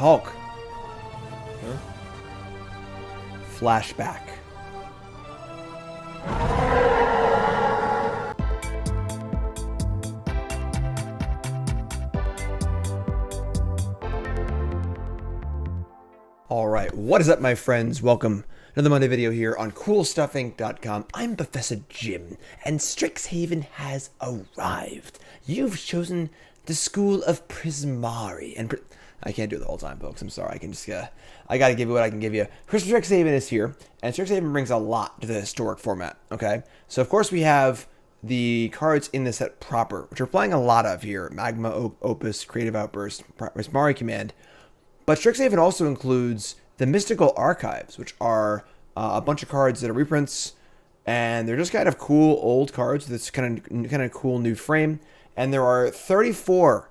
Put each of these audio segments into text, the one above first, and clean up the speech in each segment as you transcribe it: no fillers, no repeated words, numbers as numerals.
Hulk. Flashback. Alright, what is up my friends? Welcome to another Monday video here on CoolStuffInc.com. I'm Professor Jim, and Strixhaven has arrived. You've chosen the School of Prismari, and I can't do it the whole time, folks. I'm sorry. I gotta give you what I can give you. Strixhaven is here, and Strixhaven brings a lot to the historic format, okay? So, of course, we have the cards in the set proper, which we're playing a lot of here. Magma Opus, Creative Outburst, Prismari Command. But Strixhaven also includes the Mystical Archives, which are a bunch of cards that are reprints, and they're just kind of cool old cards. That's kind of cool new frame, and there are 34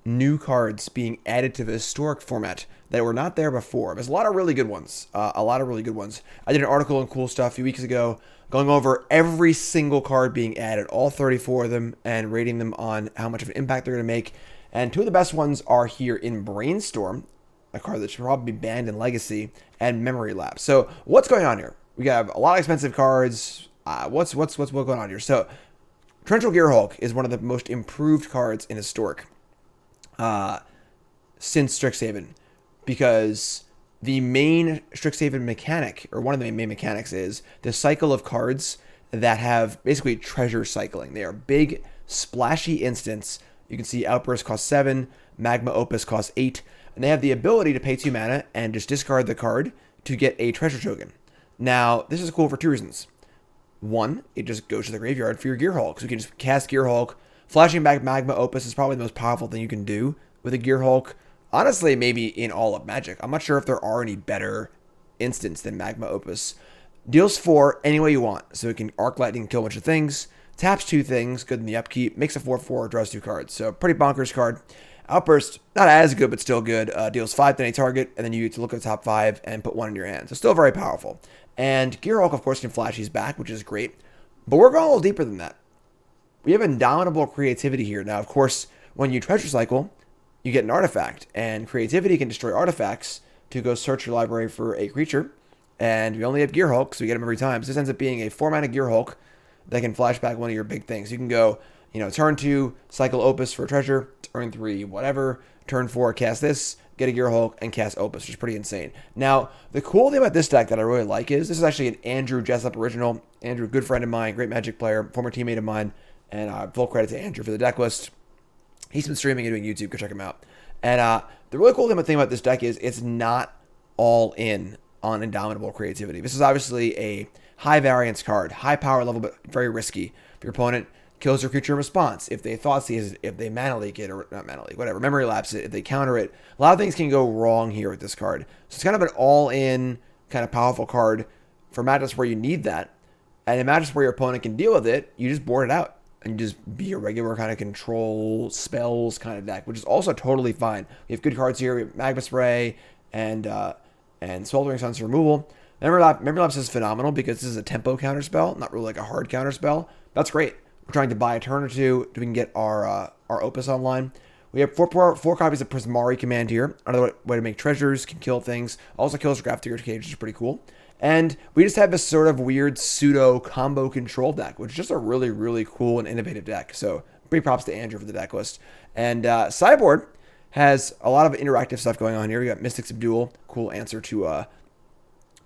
new cards being added to the historic format that were not there before. There's a lot of really good ones. I did an article in Cool Stuff a few weeks ago going over every single card being added, all 34 of them, and rating them on how much of an impact they're going to make. And two of the best ones are here in Brainstorm, a card that should probably be banned in Legacy, and Memory Lapse. So what's going on here? We have a lot of expensive cards. What's going on here? So Torrential Gearhulk is one of the most improved cards in Historic since Strixhaven, because the main Strixhaven mechanic, or one of the main mechanics, is the cycle of cards that have basically treasure cycling. They are big, splashy instants. You can see Outburst costs 7, Magma Opus costs 8, and they have the ability to pay 2 mana and just discard the card to get a treasure token. Now, this is cool for two reasons. One, it just goes to the graveyard for your Gearhulk. So you can just cast Gearhulk. Flashing back Magma Opus is probably the most powerful thing you can do with a Gearhulk. Honestly, maybe in all of Magic. I'm not sure if there are any better instants than Magma Opus. Deals 4 any way you want. So it can Arc Lightning, kill a bunch of things. Taps 2 things, good in the upkeep. Makes a 4/4, draws 2 cards. So pretty bonkers card. Outburst, not as good, but still good. Deals 5 to any target, and then you get to look at the top 5 and put 1 in your hand. So still very powerful. And Gearhulk, of course, can flash these back, which is great. But we're going a little deeper than that. We have Indomitable Creativity here. Now, of course, when you treasure cycle, you get an artifact. And Creativity can destroy artifacts to go search your library for a creature. And we only have Gearhulk, so we get them every time. So this ends up being a 4-mana Gearhulk that can flash back one of your big things. You can go, turn 2, cycle Opus for a treasure, turn 3, whatever, turn 4, cast this, get a Gearhulk, and cast Opus, which is pretty insane. Now, the cool thing about this deck that I really like is, this is actually an Andrew Jessup original. Andrew, good friend of mine, great Magic player, former teammate of mine, and full credit to Andrew for the deck list. He's been streaming and doing YouTube, go check him out. And the really cool thing about this deck is it's not all in on Indomitable Creativity. This is obviously a high variance card, high power level, but very risky. If your opponent kills your creature in response, if they Thoughtseize it, if they mana leak it, or not mana leak, whatever, memory lapse it, if they counter it, a lot of things can go wrong here with this card. So it's kind of an all-in kind of powerful card for matchups where you need that. And in matchups where your opponent can deal with it, you just board it out and you just be a regular kind of control spells kind of deck, which is also totally fine. We have good cards here. We have Magma Spray and Sweltering Suns removal. Memory Lapse is phenomenal because this is a tempo counterspell, not really like a hard counterspell. That's great. We're trying to buy a turn or two so we can get our Opus online. We have four copies of Prismari Command here. Another way to make treasures, can kill things. Also kills Grafdigger's Cage, which is pretty cool. And we just have this sort of weird pseudo combo control deck, which is just a really, really cool and innovative deck. So big props to Andrew for the deck list. And Sideboard has a lot of interactive stuff going on here. We got Mystic Subdual, cool answer to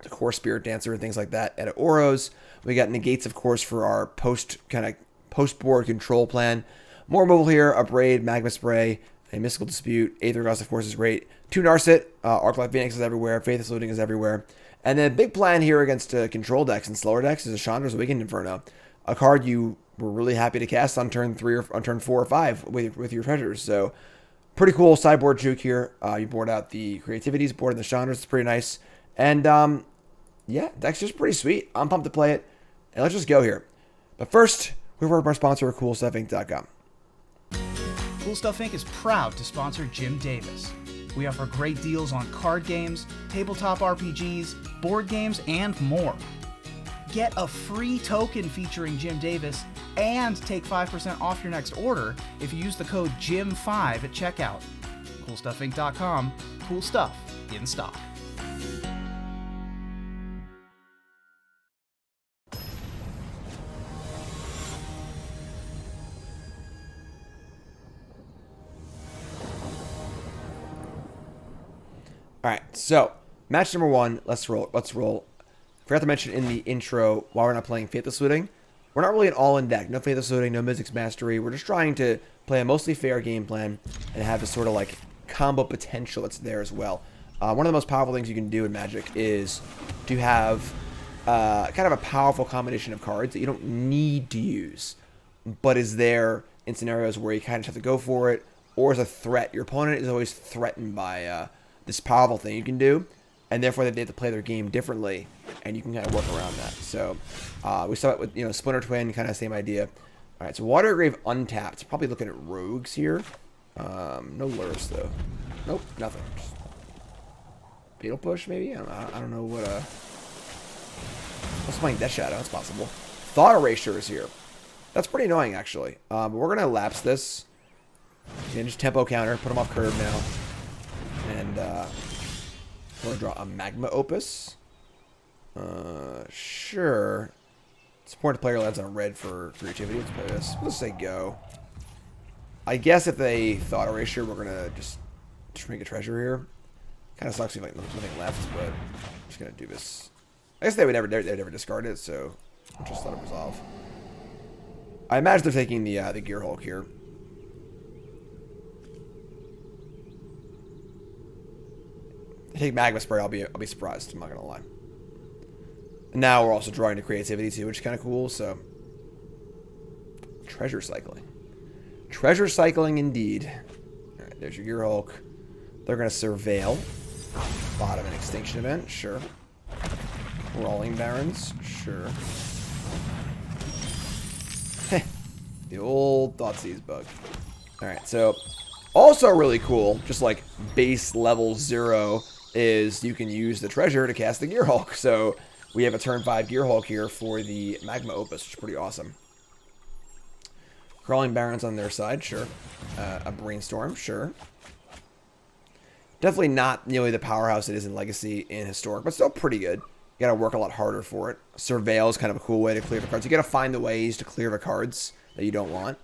the Core Spirit Dancer and things like that. Edit Auros. We got Negates, of course, for our post-board control plan. More removal here, Abrade, Magma Spray, a Mystical Dispute. Aether Gust, of course, is great. 2 Narset, Arclight Phoenix is everywhere, Faithless Looting is everywhere. And then big plan here against control decks and slower decks is a Chandra's Awakened Inferno. A card you were really happy to cast on turn 3 or on turn 4 or 5 with your treasures. So pretty cool sideboard juke here. You board out the Creativities, board in the Chandras, it's pretty nice. And yeah, deck's just pretty sweet. I'm pumped to play it. And let's just go here. But first, we work with our sponsor, CoolStuffInc.com. Cool Stuff Inc. is proud to sponsor Jim Davis. We offer great deals on card games, tabletop RPGs, board games, and more. Get a free token featuring Jim Davis and take 5% off your next order if you use the code JIM5 at checkout. CoolStuffInc.com, cool stuff in stock. All right, so match number 1. Let's roll. Forgot to mention in the intro, while we're not playing Faithless Looting, we're not really an all-in deck. No Faithless Looting, no Mystics Mastery. We're just trying to play a mostly fair game plan and have this sort of like combo potential that's there as well. One of the most powerful things you can do in Magic is to have kind of a powerful combination of cards that you don't need to use, but is there in scenarios where you kind of have to go for it, or as a threat. Your opponent is always threatened by this powerful thing you can do, and therefore they have to play their game differently, and you can kind of work around that. So we saw it with Splinter Twin, kind of same idea. All right, so Watergrave untapped. Probably looking at rogues here. No lures though. Nope, nothing. Beetle Push maybe. I don't know what. What's playing Death Shadow? That's possible. Thought Erasure is here. That's pretty annoying actually. But we're gonna lapse this. And just tempo counter. Put them off curve now. And we're going to draw a Magma Opus. Sure. Support the player lands on red for creativity. Let's play this. Let's say go. I guess if they thought erasure, we're going to just make a treasure here. Kind of sucks we have like nothing left, but I'm just going to do this. I guess they'd never discard it, so I'll just let it resolve. I imagine they're taking the Gearhulk here. Take Magma Spray, I'll be surprised. I'm not gonna lie. And now we're also drawing to creativity too, which is kind of cool. So treasure cycling indeed. All right, there's your Gearhulk. They're gonna surveil. Bottom an extinction event, sure. Crawling Barrens, sure. The old Thoughtseize bug. All right, so also really cool, just like base level 0. Is you can use the treasure to cast the Gearhulk. So we have a turn 5 Gearhulk here for the Magma Opus, which is pretty awesome. Crawling Barrens on their side, sure. A Brainstorm, sure. Definitely not nearly the powerhouse it is in Legacy and Historic, but still pretty good. You gotta work a lot harder for it. Surveil is kind of a cool way to clear the cards. You gotta find the ways to clear the cards that you don't want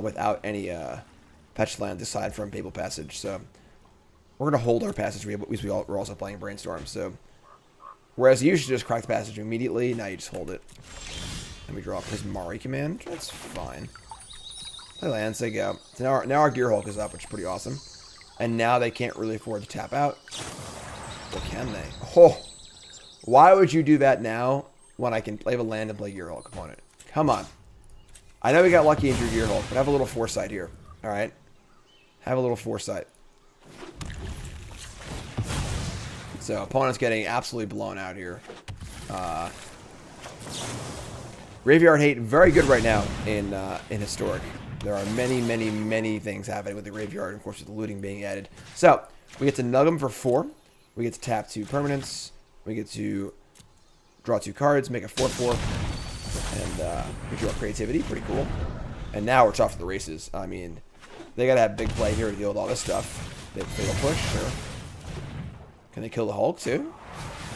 without any fetch lands aside from Fabled Passage. So we're going to hold our passage because we're also playing Brainstorm. So whereas you should just crack the passage immediately, now you just hold it. And we draw a Prismari Command. That's fine. Play lands, they go. So now our Gearhulk is up, which is pretty awesome. And now they can't really afford to tap out. Or can they? Oh, why would you do that now when I can play a land and play Gearhulk opponent? Come on. I know we got lucky into your Gearhulk, but have a little foresight here. All right? Have a little foresight. So opponent's getting absolutely blown out here. Graveyard Hate, very good right now in Historic. There are many things happening with the graveyard, of course, with the looting being added. So we get to nug them for 4. We get to tap 2 permanents. We get to draw 2 cards, make a 4/4, and we draw creativity. Pretty cool. And now we're off to the races. I mean, they gotta have big play here to deal with all this stuff. They fatal push, sure. Can they kill the Hulk too?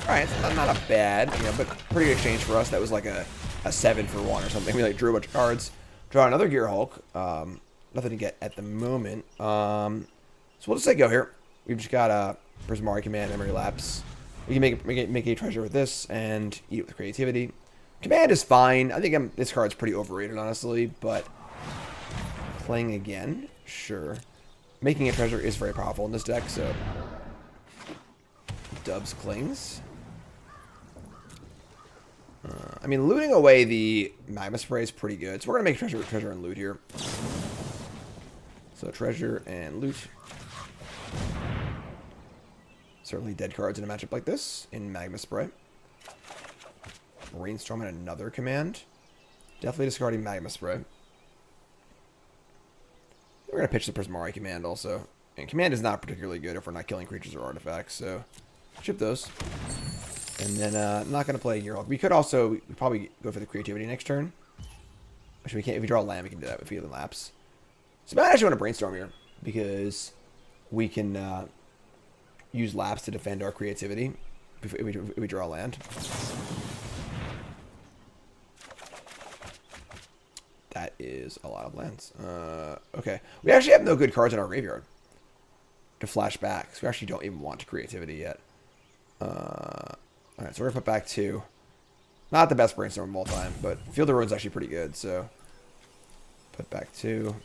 All right, it's not a bad, but pretty good exchange for us. That was like a 7 for 1 or something. We like drew a bunch of cards. Draw another Gearhulk. Nothing to get at the moment. So we'll just say go here. We've just got a Prismari Command, Memory Lapse. We can make a treasure with this and eat it with creativity. Command is fine. I think this card's pretty overrated, honestly, but playing again, sure. Making a treasure is very powerful in this deck, so Dubs Clings. I mean, looting away the Magma Spray is pretty good, so we're gonna make treasure and loot here. So treasure and loot. Certainly dead cards in a matchup like this in Magma Spray. Brainstorm and another command. Definitely discarding Magma Spray. We're going to pitch the Prismari Command also. And command is not particularly good if we're not killing creatures or artifacts, so ship those. And then I'm not going to play Gearhulk. We could also probably go for the creativity next turn. Actually, we can't. If we draw a land, we can do that if we have a lapse. So I actually want to Brainstorm here because we can use Lapse to defend our creativity if we draw a land. That is a lot of lands. Okay. We actually have no good cards in our graveyard to flash back, so we actually don't even want to creativity yet. Alright, so we're going to put back 2. Not the best Brainstorm of all time, but Field of Ruin's actually pretty good, so put back 2.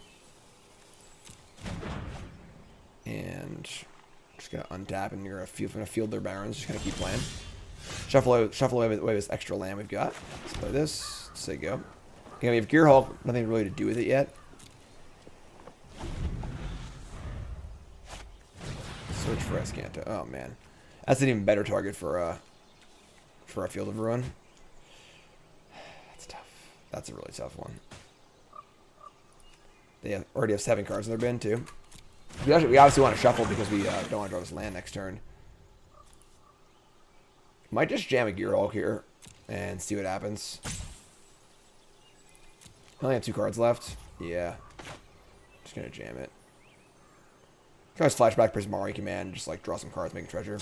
And just going to untap, and you're going to field their Barons, just going to keep playing. Shuffle away this extra land we've got. Let's play this. Let's say go. Okay, we have Gearhulk, nothing really to do with it yet. Search for Escanto. Oh man, that's an even better target for a Field of Ruin. That's tough. That's a really tough one. They already have 7 cards in their bin too. We obviously want to shuffle because we don't want to draw this land next turn. Might just jam a Gearhulk here and see what happens. I only have 2 cards left. Yeah. Just gonna jam it. Can always flashback Prismari Command, just like draw some cards, make a treasure.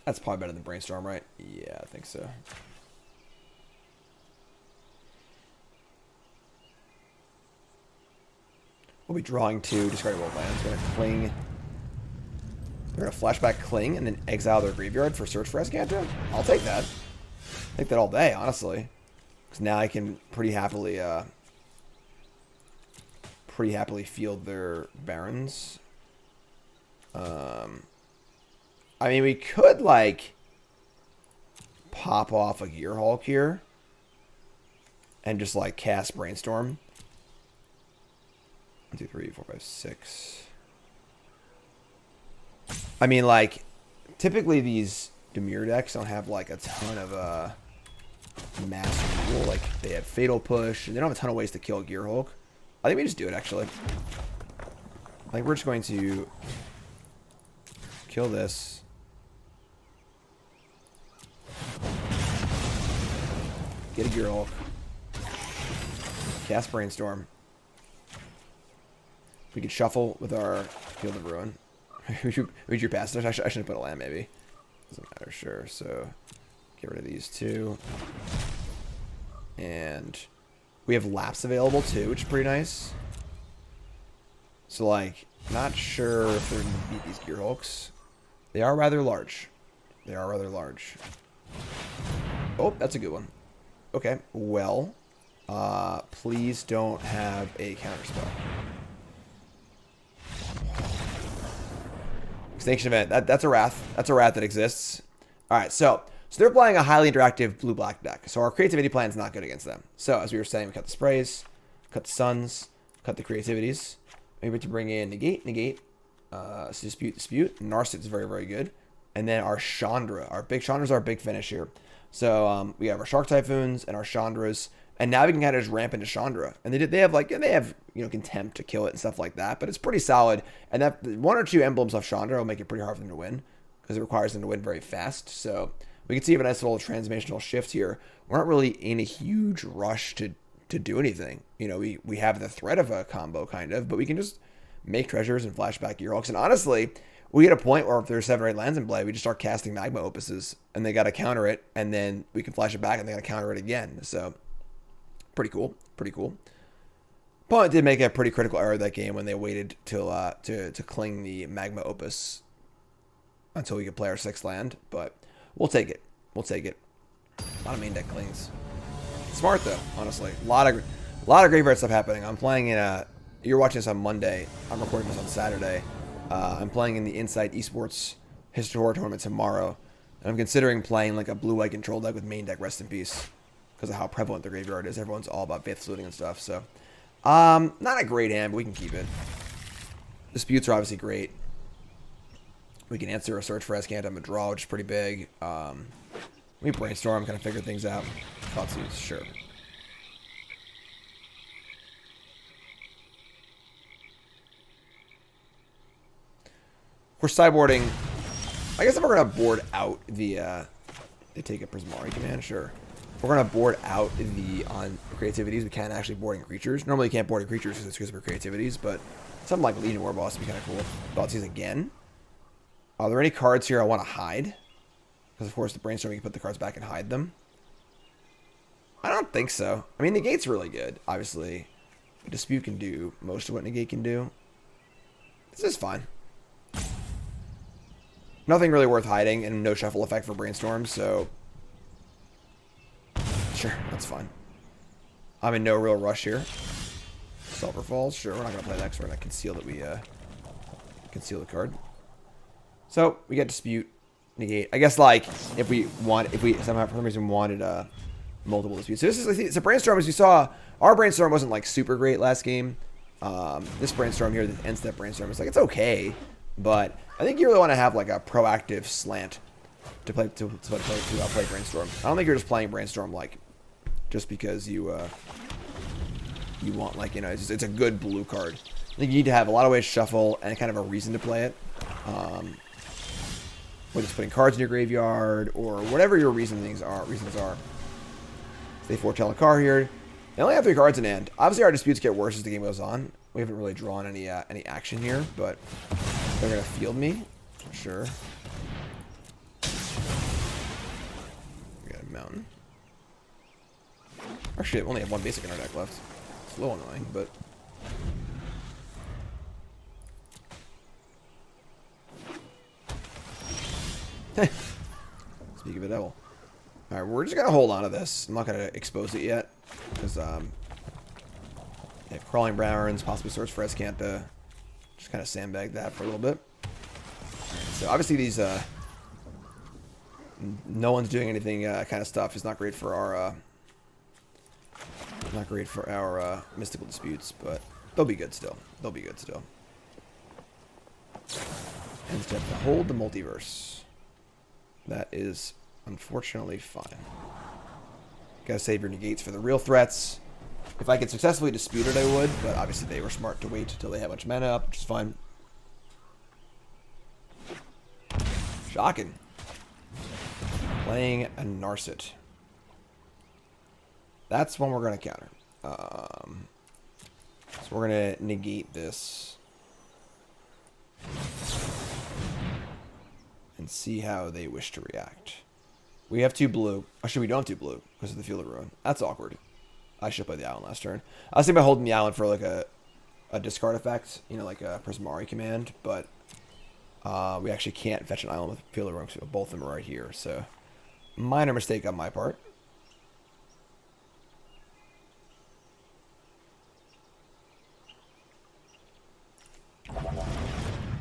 That's probably better than Brainstorm, right? Yeah, I think so. We'll be drawing 2, discarding both lands. We're gonna cling. We're going to flashback Cling and then exile their graveyard for Search for Escanto. I'll take that. Take that all day, honestly. Because now I can pretty happily field their Barons. I mean, we could, like, pop off a Gearhulk here and just, like, cast Brainstorm. 1, 2, 3, 4, 5, 6... I mean, like, typically these Dimir decks don't have, like, a ton of mass rule. Like, they have Fatal Push, and they don't have a ton of ways to kill Gearhulk. I think we just do it, actually. Like, we're just going to kill this. Get a Gearhulk. Cast Brainstorm. We could shuffle with our Field of Ruin. We drew past it. I should have put a land, maybe. Doesn't matter, sure. So, get rid of these 2. And we have Lapse available, too, which is pretty nice. So, like, not sure if they're going to beat these Gearhulks. They are rather large. They are rather large. Oh, that's a good one. Okay, well, please don't have a counterspell. Extinction Event. That's a Wrath. That's a Wrath that exists. Alright, so they're playing a highly interactive blue-black deck. So our creativity plan is not good against them. So as we were saying, we cut the sprays, cut the suns, cut the creativities. Maybe to bring in Negate. Dispute. Narset is very, very good. And then our Chandra. Our big Chandra's our big finish here. So we have our Shark Typhoons and our Chandras. And now we can kind of just ramp into Chandra. And they have Contempt to kill it and stuff like that. But it's pretty solid. And that 1 or 2 emblems of Chandra will make it pretty hard for them to win. Because it requires them to win very fast. So we can see a nice little transformational shift here. We're not really in a huge rush to do anything. You know, we have the threat of a combo kind of. But we can just make treasures and flashback Gearhulks. And honestly, we get a point where if there's 7 or 8 lands in play, we just start casting Magma Opuses. And they got to counter it. And then we can flash it back and they got to counter it again. So pretty cool. Pretty cool. Opponent did make a pretty critical error that game when they waited till to cling the Magma Opus until we could play our 6th land. But we'll take it. We'll take it. A lot of main deck clings. Smart though, honestly. A lot of graveyard stuff happening. I'm playing in you're watching this on Monday. I'm recording this on Saturday. I'm playing in the Insight Esports History Horror Tournament tomorrow. And I'm considering playing like a blue-white control deck with main deck Rest in Peace. Because of how prevalent the graveyard is. Everyone's all about Faith Saluting and stuff. So, not a great hand, but we can keep it. Disputes are obviously great. We can answer a Search for Escanto and a draw, which is pretty big. We Brainstorm, kind of figure things out. Thoughtseize, sure. We're sideboarding. I guess if we're going to board out the... they take a Prismari Command, sure. we're gonna board out the on creativities. We can't actually boarding creatures. Normally you can't board creatures because it's for creativities, but something like Legion War Boss would be kind of cool. Thoughtseize again. Are there any cards here I want to hide? Because of course the Brainstorm, you can put the cards back and hide them. I don't think so. I mean, Negate's really good, obviously. Dispute can do most of what Negate can do. This is fine. Nothing really worth hiding, and no shuffle effect for Brainstorm, so sure, that's fine. I'm in no real rush here. Sulfur Falls, sure, we're not gonna play that because we're gonna conceal that we conceal the card. So we get Dispute, Negate. I guess like if we somehow for some reason wanted multiple disputes. So this is a Brainstorm, as you saw. Our Brainstorm wasn't like super great last game. This Brainstorm here, the end step Brainstorm, is like it's okay, but I think you really want to have like a proactive slant to play Brainstorm. I don't think you're just playing Brainstorm like just because you want like it's a good blue card. I think you need to have a lot of ways to shuffle and kind of a reason to play it. Whether it's putting cards in your graveyard or whatever your reasons are. They foretell a card here. They only have 3 cards in hand. Obviously, our disputes get worse as the game goes on. We haven't really drawn any action here, but they're gonna field me, sure. We got a mountain. Actually, we only have 1 basic in our deck left. It's a little annoying, but speak of the devil. All right, we're just gonna hold on to this. I'm not gonna expose it yet because they have Crawling Browns, possibly Swords for Escanta. Just kind of sandbag that for a little bit. Right, so obviously these no one's doing anything kind of stuff is not great for our mystical disputes, but they'll be good still. They'll be good still. And step to hold the multiverse. That is unfortunately fine. Gotta save your negates for the real threats. If I could successfully dispute it, I would, but obviously they were smart to wait until they had much mana up, which is fine. Shocking. Playing a Narset. That's one we're gonna counter. So we're gonna negate this. And see how they wish to react. We have 2 blue. Actually, we don't have 2 blue because of the Field of Ruin. That's awkward. I should play the island last turn. I was thinking about holding the island for like a discard effect, like a Prismari Command, but we actually can't fetch an island with Field of Ruin because both of them are right here. So, minor mistake on my part.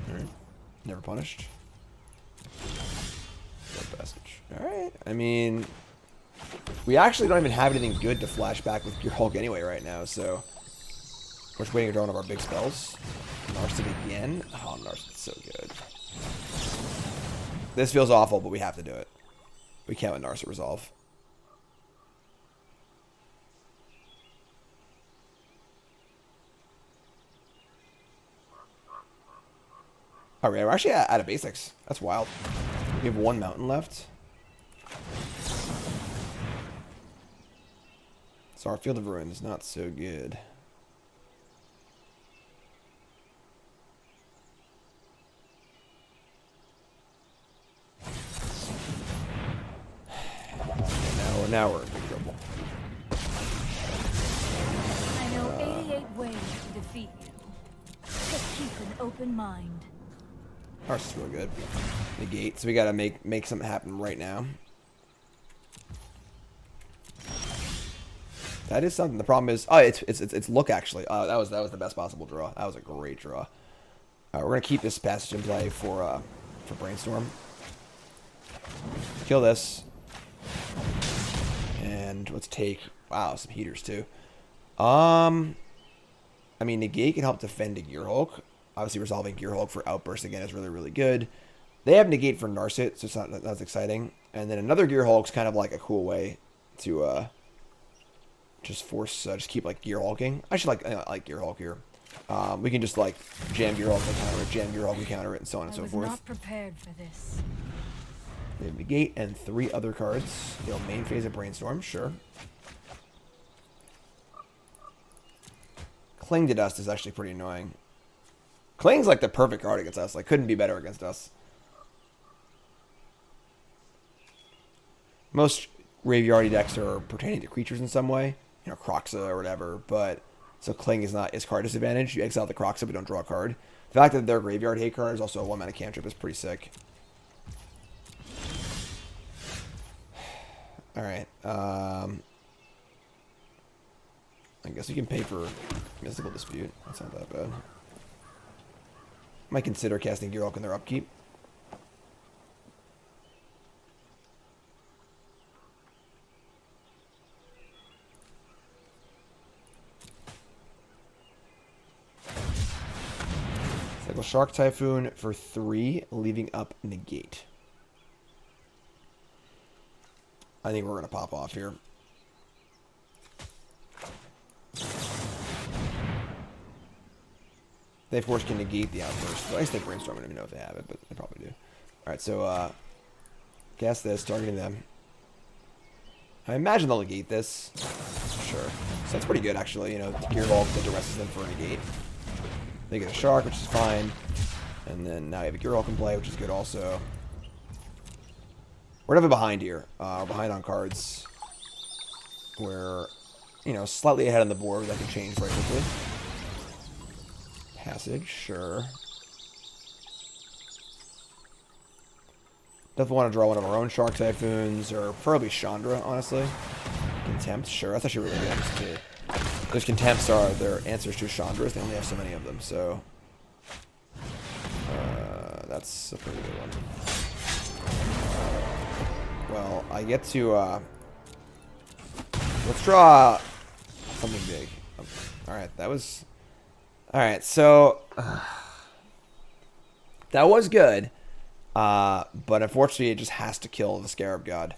Alright. Never punished. Passage. Alright. I mean, we actually don't even have anything good to flash back with Gearhulk anyway right now, so we're just waiting to draw one of our big spells. Narset again. Oh, Narset's so good. This feels awful, but we have to do it. We can't let Narset resolve. Alright, we're actually out of basics. That's wild. We have 1 mountain left. So our Field of Ruin is not so good. Now we're in big trouble. I know 88 ways to defeat you. Just keep an open mind. Ours is real good. Negate, so we gotta make something happen right now. That is something. The problem is, oh, it's look actually. That was the best possible draw. That was a great draw. We're gonna keep this passage in play for Brainstorm. Kill this, and let's take some heaters too. I mean, Negate can help defend a Gearhulk. Obviously, resolving Gearhulk for Outburst again is really, really good. They have Negate for Narset, so it's not that's exciting. And then another Gearhulk's kind of like a cool way to just keep like Gearhulking. I should like Gearhulk here. We can just like jam Gearhulk, we counter it, jam Gearhulk, we counter it, and so on and so forth. I was not prepared for this. We have Negate and 3 other cards. You know, main phase of Brainstorm, sure. Cling to Dust is actually pretty annoying. Cling's like the perfect card against us. Like, couldn't be better against us. Most graveyardy decks are pertaining to creatures in some way. You know, Kroxa or whatever. But, so Cling is not card disadvantage. You exile the Kroxa, but don't draw a card. The fact that their graveyard hate card is also a 1-mana cantrip is pretty sick. Alright. I guess we can pay for Mystical Dispute. That's not that bad. Might consider casting Gearhulk in their upkeep. Cycle Shark Typhoon for 3, leaving up Negate. I think we're going to pop off here. They, of course, can negate the Outburst. Well, I guess they Brainstorm. I don't even know if they have it, but they probably do. Alright, so, cast this, targeting them. I imagine they'll negate this. Sure. So that's pretty good, actually. You know, Gearhulk that duresses them for a negate. They get a Shark, which is fine. And then now you have a Gearhulk in play, which is good also. We're never behind here. We're behind on cards. We're, you know, slightly ahead on the board. That can change very quickly. Passage, sure. Definitely want to draw one of our own Shark Typhoons, or preferably Chandra, honestly. Contempt, sure. That's actually really good. Too. Those Contempts are their answers to Chandras. They only have so many of them, so... that's a pretty good one. Well, I get to, let's draw something big. Alright, that was... Alright, so... that was good. But unfortunately, it just has to kill the Scarab God.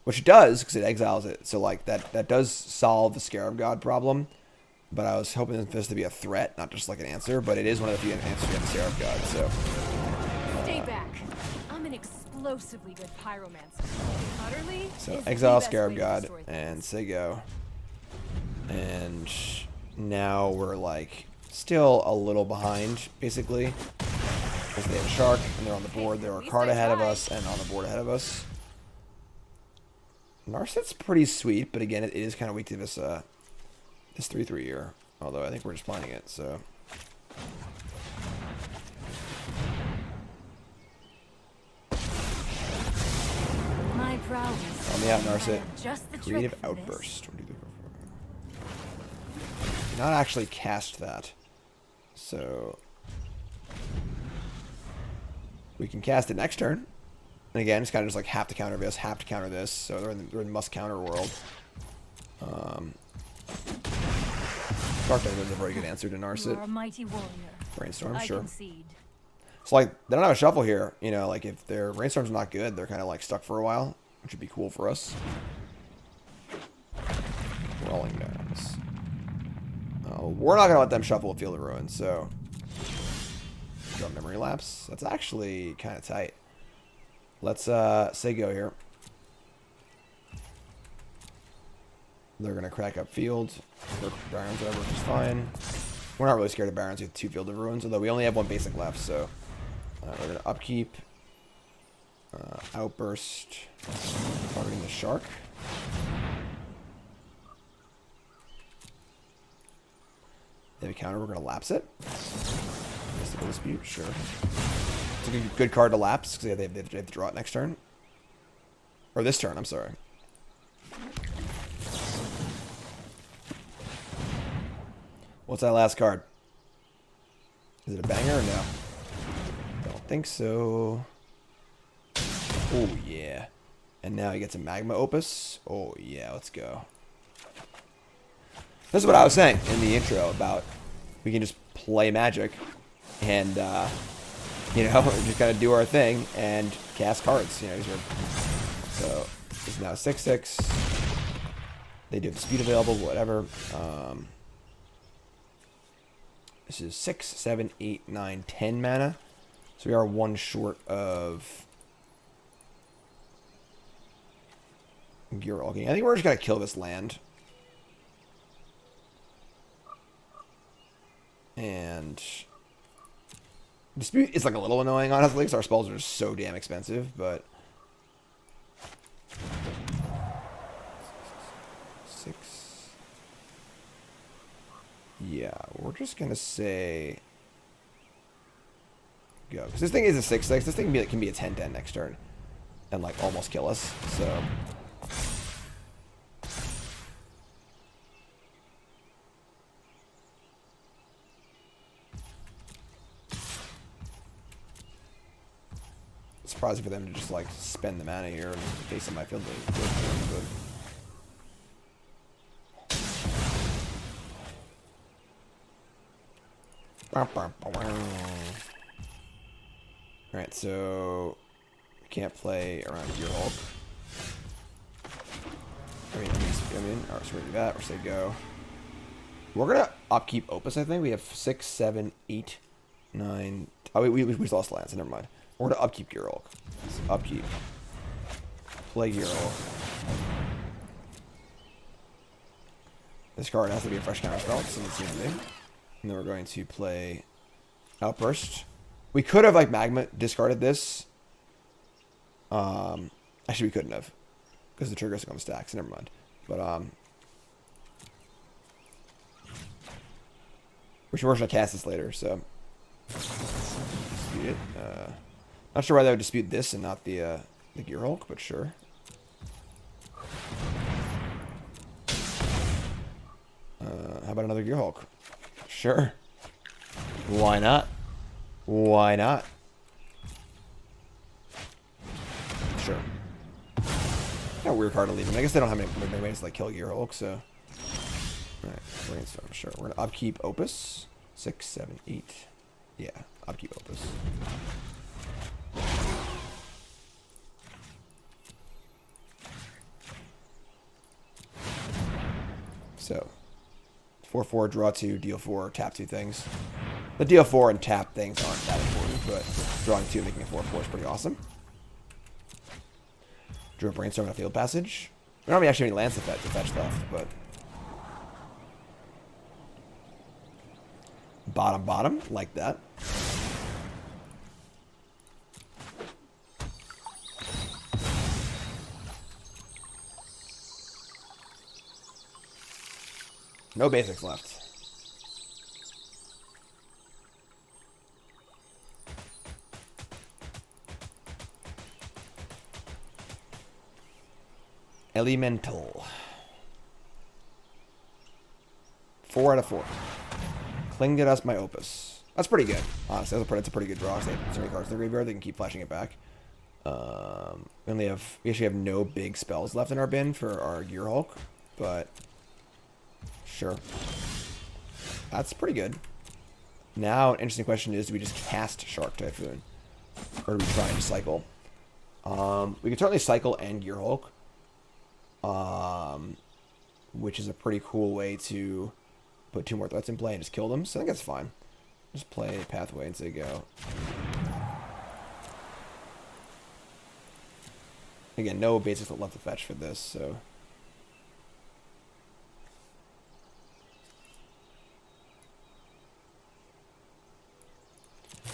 Which it does, because it exiles it. So, like, that does solve the Scarab God problem. But I was hoping for this to be a threat, not just, like, an answer. But it is one of the few answers to the Scarab God, so... Stay back. I'm an explosively good pyromancer. Utterly So, exile Scarab God, and say go. And now we're, like, still a little behind, basically. Because they have a Shark, and they're on the board. They're a card ahead of us, and on the board ahead of us. Narset's pretty sweet, but again, it is kind of weak to this this 3/3 here. Although I think we're just playing it, so. My prowess. Help me out, Narset. Just the Creative trick for Outburst. What do you do? Not actually cast that. So. We can cast it next turn. And again, it's kind of just like have to counter this, have to counter this. So they're in the must counter world. Shark Typhoon is a very good answer to Narset. You are a mighty warrior. Brainstorm, I sure. concede. So like they don't have a shuffle here. You know, like if their Brainstorm's not good, they're kind of like stuck for a while, which would be cool for us. Rolling Downs. We're not gonna let them shuffle a Field of Ruin, so. Draw Memory Lapse. That's actually kind of tight. Let's say go here. They're going to crack up field. Barons, whatever, which is fine. We're not really scared of Barons. We have 2 Field of Ruins, although we only have 1 basic left, so we're going to upkeep. Outburst. Targeting the Shark. They have a counter. We're going to lapse it. Mystical Dispute, sure. It's a good card to lapse, because they have to draw it next turn. Or this turn, I'm sorry. What's that last card? Is it a banger or no? Don't think so. Oh, yeah. And now he gets a Magma Opus. Oh, yeah, let's go. This is what I was saying in the intro about we can just play Magic and, you know, just kind of do our thing and cast cards. You know, so it's now 6/6. They do have Dispute available, whatever. This is 6, 7, 8, 9, 10 mana. So we are 1 short of Gearhulking. I think we're just gonna kill this land. And Dispute is like a little annoying, honestly, because our spells are so damn expensive, but 6. Yeah, we're just gonna say go. Because this thing is a 6/6. This thing can be a 10/10 next turn. And like almost kill us. So surprising for them to just like spend the mana here and face in my field. Alright, so can't play around Gearhulk. Alright, so we're gonna do that. We're gonna say go. We're gonna upkeep Opus, I think. We have 6, 7, 8, 9. Oh, we lost lands, so never mind. We're gonna upkeep Gearhulk. So upkeep. Play Gearhulk. This card has to be a fresh counter spell, so let's see what we do. And then we're going to play Outburst. We could have like Magma discarded this. Actually we couldn't have. Because the trigger's on the stack, so never mind. But we're gonna cast this later, so dispute it. Not sure why they would dispute this and not the Gearhulk, but sure. How about another Gearhulk? Sure. Why not? Why not? Sure. Kind of weird card to leave him. I guess they don't have many ways to like kill Gearhulk, so. Alright, Brainstorm, sure. We're gonna upkeep Opus. 6, 7, 8. Yeah, upkeep Opus. So 4/4, draw 2, deal 4, tap 2 things. The deal 4 and tap things aren't that important, but drawing 2 and making a 4/4 is pretty awesome. Drew a Brainstorm and a Fabled Passage. We don't have actually any lands to fetch left, but bottom, like that. No basics left. Elemental. 4 out of 4. Cling to Dust, my Opus. That's pretty good. Honestly, that's a pretty good draw. So many cards in the graveyard, they can keep flashing it back. We actually have no big spells left in our bin for our Gearhulk, but sure. That's pretty good. Now, an interesting question is, do we just cast Shark Typhoon? Or do we try and cycle? We can certainly cycle and Gearhulk. Which is a pretty cool way to put 2 more threats in play and just kill them. So I think that's fine. Just play Pathway and say go. Again, no basics left to fetch for this, so.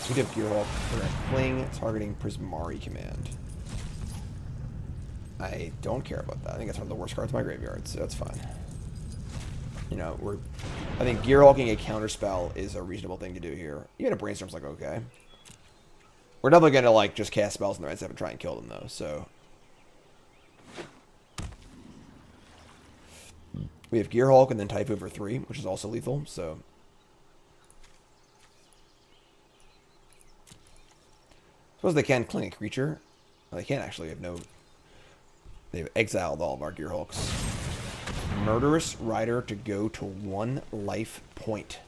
We have Gearhulk. We're going to cling, targeting Prismari Command. I don't care about that. I think that's one of the worst cards in my graveyard, so that's fine. You know, I think Gearhulking a counterspell is a reasonable thing to do here. Even a Brainstorm's like, okay. We're definitely going to, like, just cast spells in the right step and try and kill them, though, so. We have Gearhulk and then Typhoon for 3, which is also lethal, so. Suppose they can cling a creature. Well, they can't actually. They've exiled all of our Gearhulks. Murderous Rider to go to 1 life point.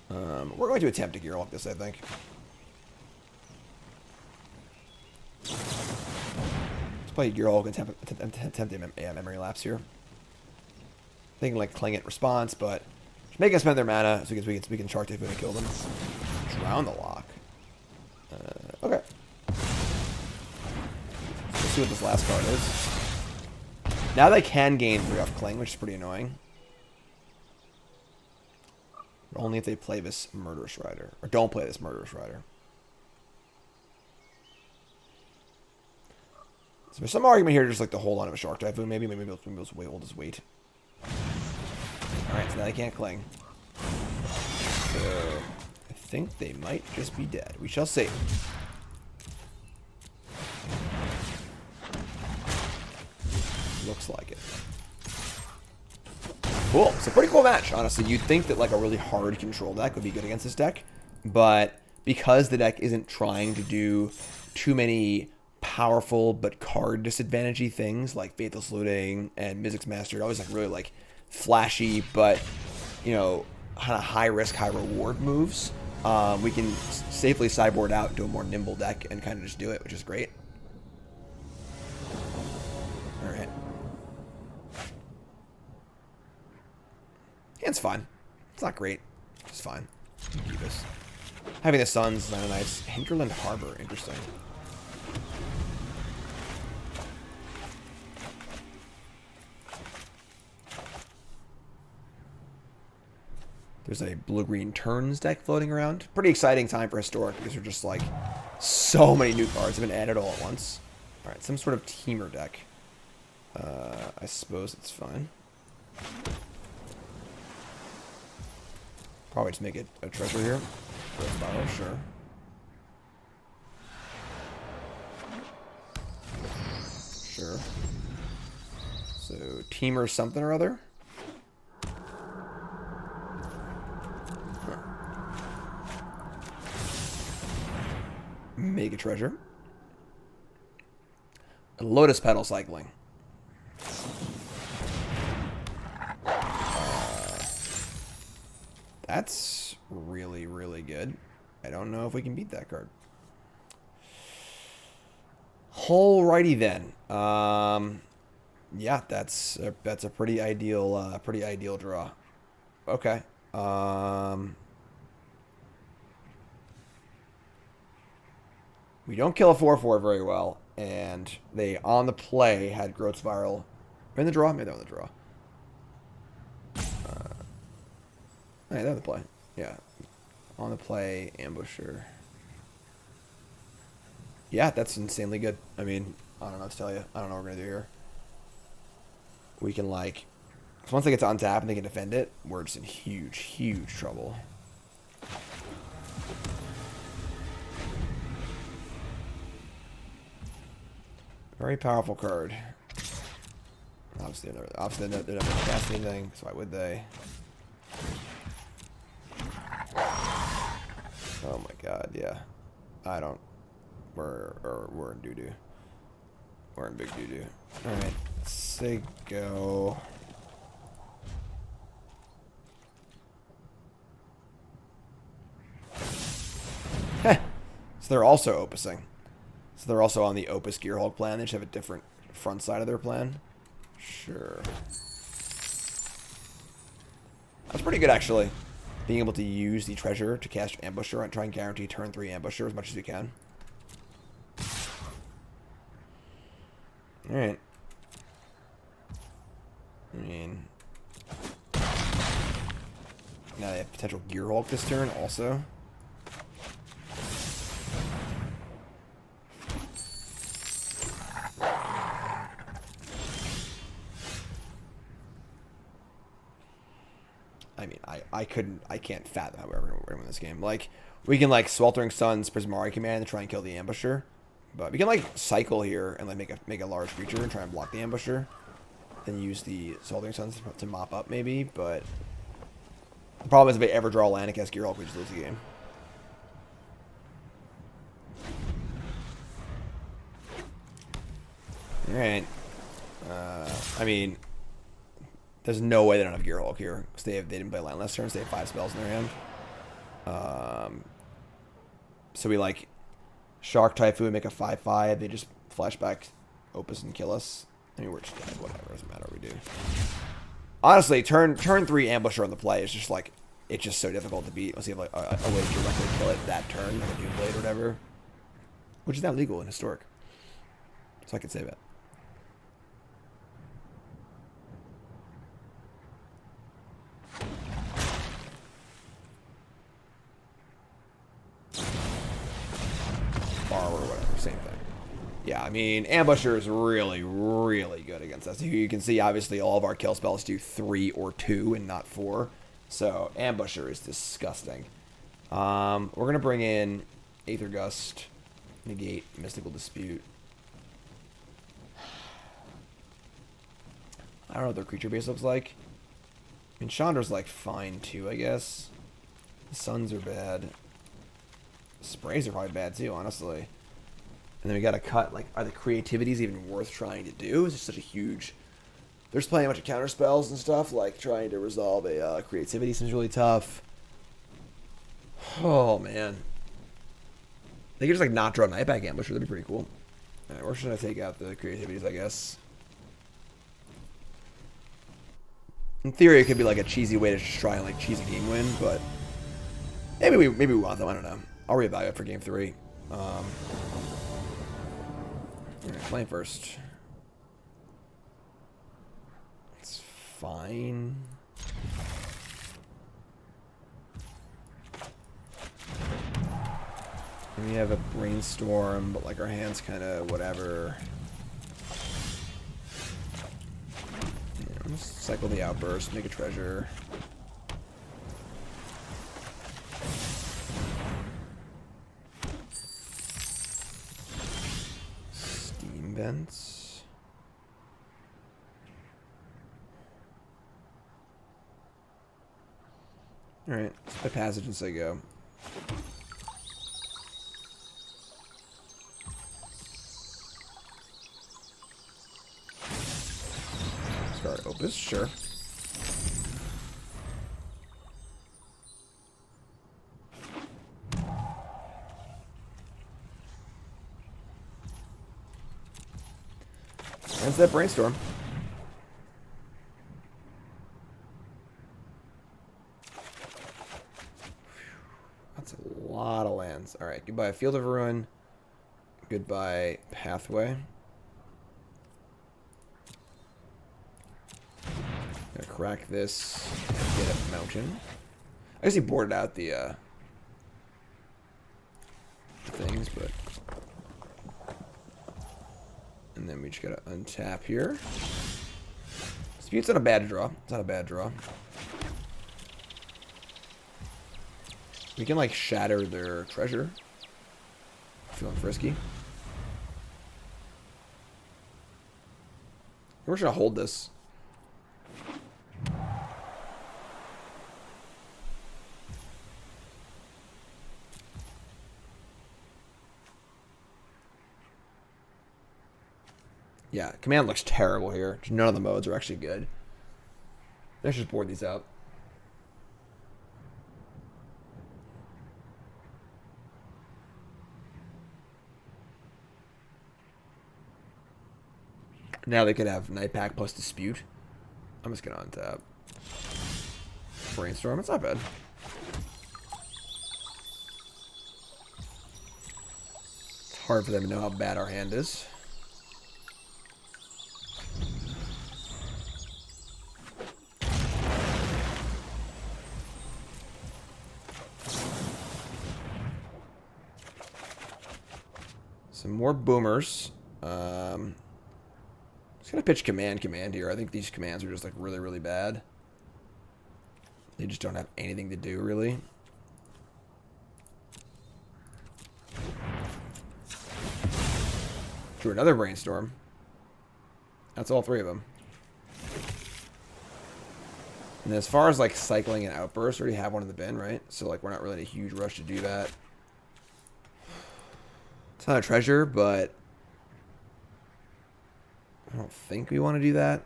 We're going to attempt to Gearhulk this, I think. Let's play Gearhulk and attempt a Memory Lapse here. Thinking like cling it response, but just make us spend their mana so we can Shark Typhoon and kill them. Drown the Lock. Okay. Let's see what this last card is. Now they can gain 3 off Cling, which is pretty annoying. But only if they play this Murderous Rider. Or don't play this Murderous Rider. So there's some argument here just like to hold on to a Shark Typhoon. Maybe we'll just wait. Alright, so now they can't Cling. So I think they might just be dead. We shall see. Looks like it. Cool. It's a pretty cool match, honestly. You'd think that like a really hard control deck would be good against this deck, but because the deck isn't trying to do too many powerful but card disadvantagey things like Faithless Looting and Mystic's Master, always like really like flashy but, you know, kind of high risk, high reward moves, we can safely sideboard out into a more nimble deck and kind of just do it, which is great. Alright. Hand's fine. It's not great. It's fine. Do this. Having the Suns is kind of nice. Hinterland Harbor. Interesting. There's a blue-green turns deck floating around. Pretty exciting time for Historic because there's just like so many new cards have been added all at once. Alright, some sort of teamer deck. I suppose it's fine. Probably just make it a treasure here. Borrow, sure. Sure. So, teamer something or other. Huh. Mega treasure. Lotus Petal cycling. That's really, really good. I don't know if we can beat that card. Alrighty then. Yeah, that's a pretty ideal draw. Okay. We don't kill a 4/4 very well, and they on the play had Growth Spiral. In the draw, maybe they're on the draw. Hey, they're on the play. Yeah. On the play, Ambusher. Yeah, that's insanely good. I mean, I don't know what to tell you. I don't know what we're going to do here. We can, like... So once they get to untap and they can defend it, we're just in huge, huge trouble. Very powerful card. Obviously, they're never cast anything, so why would they? Oh my god, yeah. I don't... We're in doo-doo. We're in big doo-doo. Alright, say go. Heh! So they're also opusing. So they're also on the Opus Gearhulk plan. They just have a different front side of their plan. Sure. That's pretty good, actually. Being able to use the treasure to cast Ambusher and try and guarantee turn 3 Ambusher as much as you can. Alright. I mean... Now they have potential Gearhulk this turn, also. I mean, I can't fathom how we're going to win this game. Like, we can, like, Sweltering Suns, Prismari Command to try and kill the Ambusher. But we can, like, cycle here and, like, make a large creature and try and block the Ambusher. Then use the Sweltering Suns to mop up, maybe. But the problem is if they ever draw land against Gearhulk, we just lose the game. Alright. I mean... There's no way they don't have Gearhulk here because they didn't play land last turn, so they have 5 spells in their hand. So we like Shark Typhoon, make a 5/5. They just flashback Opus and kill us. I mean, we're just dead. Whatever, doesn't matter what we do. Honestly, turn 3 Ambusher on the play is just like it's just so difficult to beat unless you have like a way to directly kill it that turn, like a Doom Blade or whatever, which is not legal in Historic. So I can save it. Yeah, I mean, Ambusher is really, really good against us. You can see, obviously, all of our kill spells do 3 or 2 and not 4. So, Ambusher is disgusting. We're going to bring in Aether Gust, Negate, Mystical Dispute. I don't know what their creature base looks like. I mean, Chandra's, like, fine, too, I guess. The Suns are bad. Sprays are probably bad, too, honestly. And then we got to cut, like, are the creativities even worth trying to do? It's just such a huge... There's playing a bunch of counter spells and stuff, like trying to resolve a creativity seems really tough. Oh, man. They could just, like, not draw a Nightback Ambusher. That'd be pretty cool. Alright, where should I take out the creativities, I guess? In theory, it could be, like, a cheesy way to just try and, like, cheese a game win, but... Maybe we want them, I don't know. I'll reevaluate for game 3. Alright, playing first. It's fine. And we have a Brainstorm, but like our hand's kind of whatever. Yeah, let's cycle the Outburst, make a treasure. Steam Vents. Alright, let's play Passage and say go. Start Opus, sure. That's that Brainstorm. That's a lot of lands. Alright, goodbye Field of Ruin. Goodbye Pathway. Gonna crack this and get a mountain. I guess he boarded out the things, but... And then we just gotta untap here. Dispute's not a bad draw. It's not a bad draw. We can, like, shatter their treasure. Feeling frisky. We're just gonna hold this. Yeah, command looks terrible here. None of the modes are actually good. Let's just board these out. Now they could have Nightpack plus Dispute. I'm just gonna untap. Brainstorm, it's not bad. It's hard for them to know how bad our hand is. Some more boomers. I'm just gonna pitch command here. I think these commands are just like really, really bad. They just don't have anything to do really. Drew another Brainstorm. That's all 3 of them. And as far as like cycling an Outburst, we already have one in the bin, right? So like we're not really in a huge rush to do that. It's not a treasure, but I don't think we want to do that.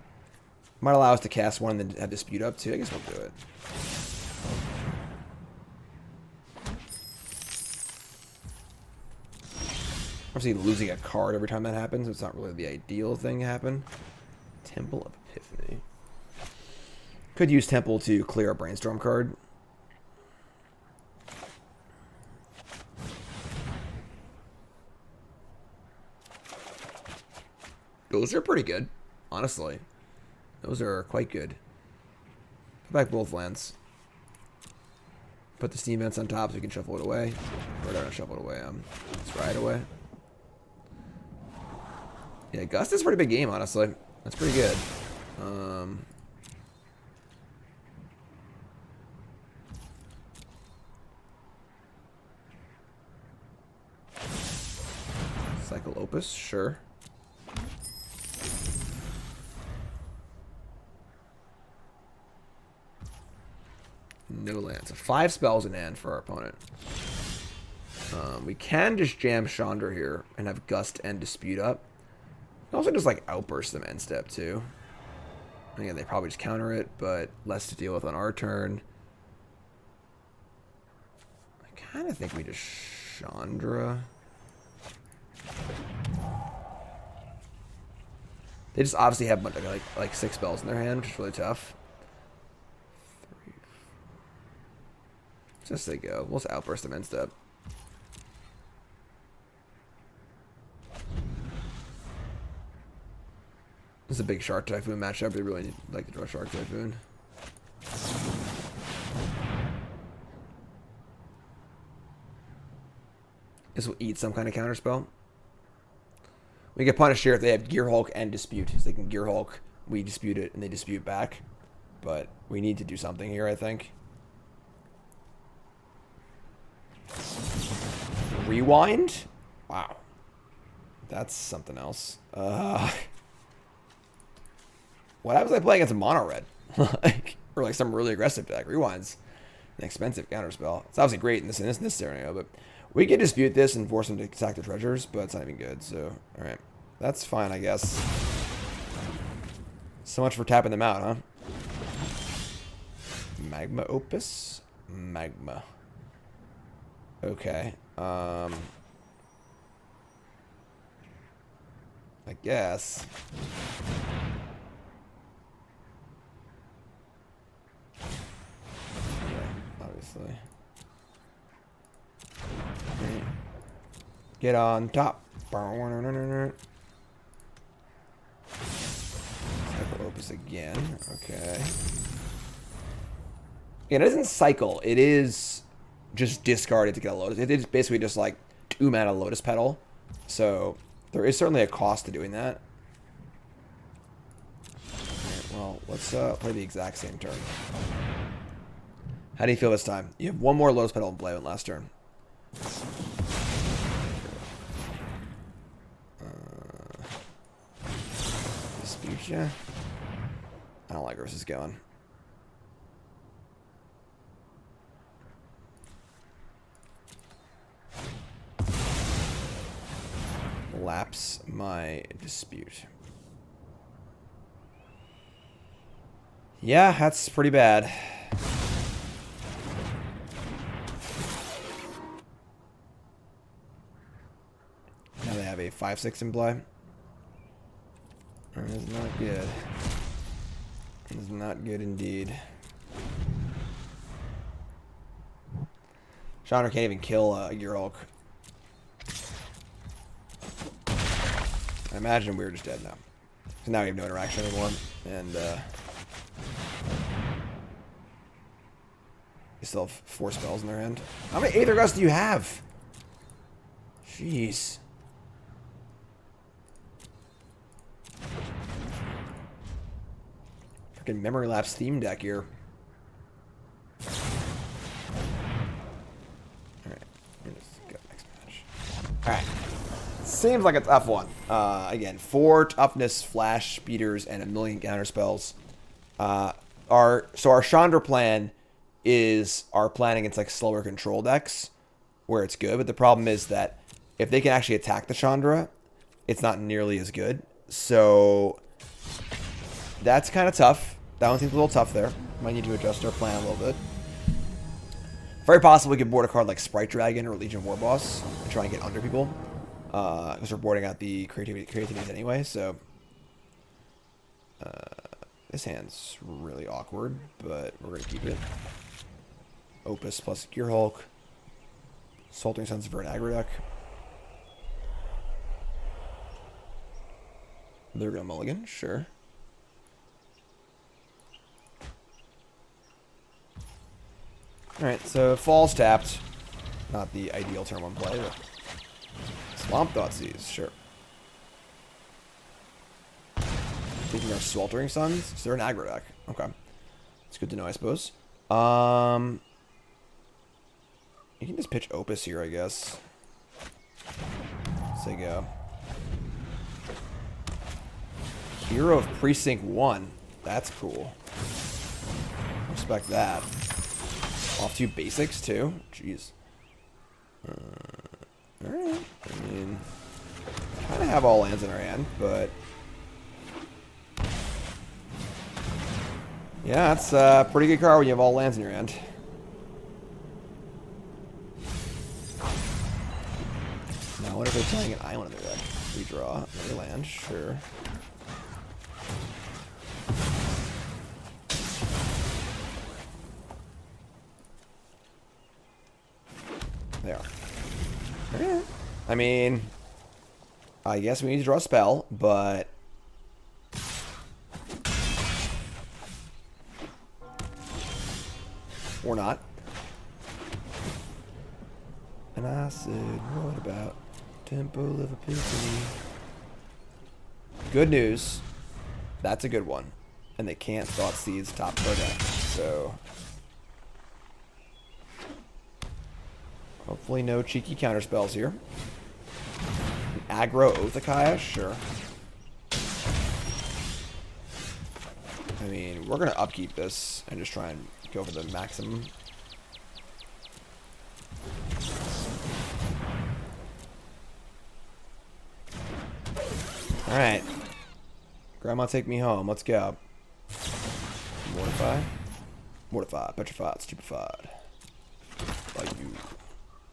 Might allow us to cast one and then have Dispute up too. I guess we'll do it. Obviously, losing a card every time that happens, it's not really the ideal thing to happen. Temple of Epiphany. Could use Temple to clear a Brainstorm card. Those are pretty good, honestly. Those are quite good. Put back both lands. Put the Steam Vents on top so we can shuffle it away. Or not shuffle it away, let's ride away. Yeah, Gust is a pretty big game, honestly. That's pretty good. Cycle Opus, sure. No land. So 5 spells in hand for our opponent. We can just jam Chandra here and have Gust and Dispute up. We can also just like Outburst them end step too. Again, they probably just counter it, but less to deal with on our turn. I kind of think we just Chandra. They just obviously have like 6 spells in their hand, which is really tough. Just they go. We'll just Outburst them end step. This is a big Shark Typhoon matchup. They really like to draw Shark Typhoon. This will eat some kind of counterspell. We get punished here if they have Gearhulk and Dispute. So they can Gearhulk, we dispute it, and they dispute back. But we need to do something here, I think. Rewind? Wow. That's something else. What happens if I play against a mono red? Or like some really aggressive deck? Rewind's an expensive counterspell. It's obviously great in this scenario, but we can dispute this and force them to attack the treasures, but it's not even good. So, alright. That's fine, I guess. So much for tapping them out, huh? Magma Opus? Magma. Okay. I guess. Obviously. Get on top. Temple Opus again. Okay. It doesn't cycle. It is just discarded to get a Lotus. It is basically just like 2 mana Lotus Petal. So there is certainly a cost to doing that. Right, well, let's play the exact same turn. How do you feel this time? You have 1 more Lotus Petal in play than last turn. Dispute ya? I don't like where this is going. Lapse my dispute. Yeah, that's pretty bad. Now they have a 5/6 in play. That is not good. It is not good indeed. Chandra can't even kill Gearhulk. I imagine we were just dead now. So now we have no interaction anymore. And they still have 4 spells in their hand. How many Aether Gust do you have? Jeez. Freaking Memory Lapse theme deck here. Alright. Let's go next match. Alright. Seems like a tough one. Again, 4 toughness, flash, speeders, and a million counter spells. Our Chandra plan is our plan against like slower control decks, where it's good. But the problem is that if they can actually attack the Chandra, it's not nearly as good. So that's kind of tough. That one seems a little tough there. Might need to adjust our plan a little bit. Very possible we could board a card like Sprite Dragon or Legion Warboss and try and get under people. Because we're boarding out the creativities anyway, so this hand's really awkward, but we're gonna keep it. Opus plus Gearhulk, Sweltering Suns for an aggro deck. They're gonna mulligan, sure. All right, so Falls tapped, not the ideal turn 1 play, but Swamp Thoughtseize, sure. Taking our Sweltering Suns. So they're an aggro deck. Okay. It's good to know, I suppose. You can just pitch Opus here, I guess. Say go. Hero of Precinct 1. That's cool. Respect that. Off 2 basics, too. Jeez. Alright. I mean, kind of have all lands in our hand, but... yeah, that's a pretty good card when you have all lands in your hand. Now, what if they're playing an island in their deck? Redraw, another land, sure. There. Okay. I mean, I guess we need to draw a spell, but... or not. And I said, what about Temple of Epiphany? Good news. That's a good one. And they can't Thought Seeds top of their deck. So... hopefully no cheeky counter spells here. An aggro Othakaya? Sure. I mean, we're going to upkeep this and just try and go for the maximum. Alright. Grandma, take me home. Let's go. Mortify. Mortify. Petrified. Stupefied. Like you.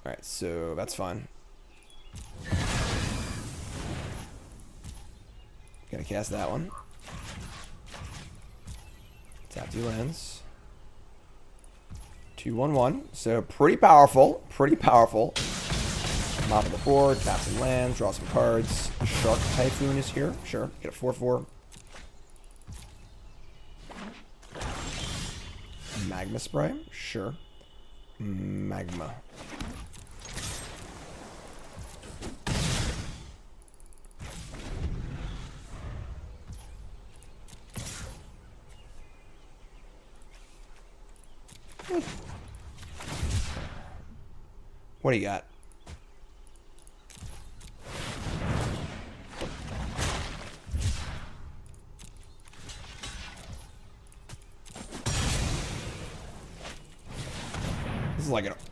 Alright, so that's fine. Gotta cast that one. Tap 2 lands. 2/1/1. So pretty powerful. Pretty powerful. Top of the board. Tap some lands. Draw some cards. Shark Typhoon is here. Sure. Get a 4/4. Magma Spray. Sure. Magma. What do you got?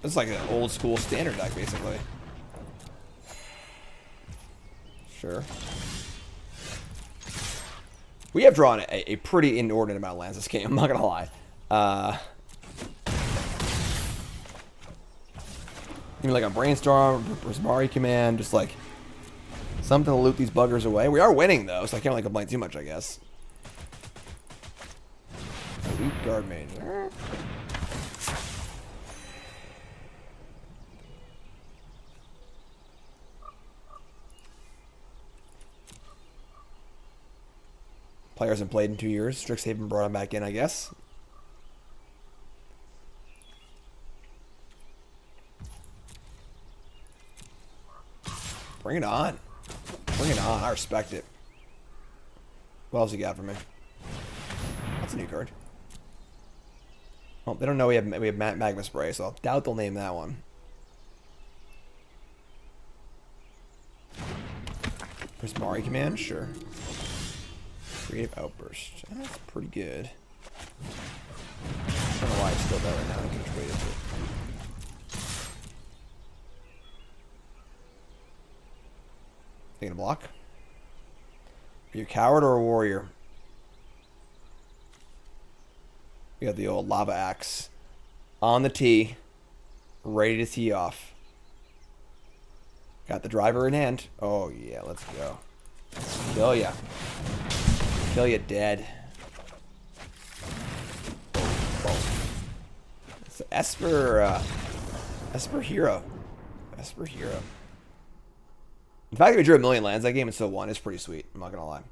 This is like an old school standard deck, basically. Sure. We have drawn a pretty inordinate amount of lands this game, I'm not gonna lie. Even like a Brainstorm, Prismari Command, just like something to loot these buggers away. We are winning though, so I can't really complain too much, I guess. Elite Guard Mage. Players haven't played in 2 years. Strixhaven brought him back in, I guess. Bring it on. Bring it on. I respect it. What else you got for me? That's a new card. Well, they don't know we have Magma Spray, so I doubt they'll name that one. Prismari Command? Sure. Creative Outburst. That's pretty good. I don't know why it's still there right now. I can just wait a bit. Taking a block. Are you a coward or a warrior? We got the old lava axe on the tee, ready to tee off. Got the driver in hand. Oh yeah, let's go. Kill ya. Kill you dead. It's Esper Hero. Esper Hero. The fact that we drew a million lands that game and still won is pretty sweet. I'm not gonna lie.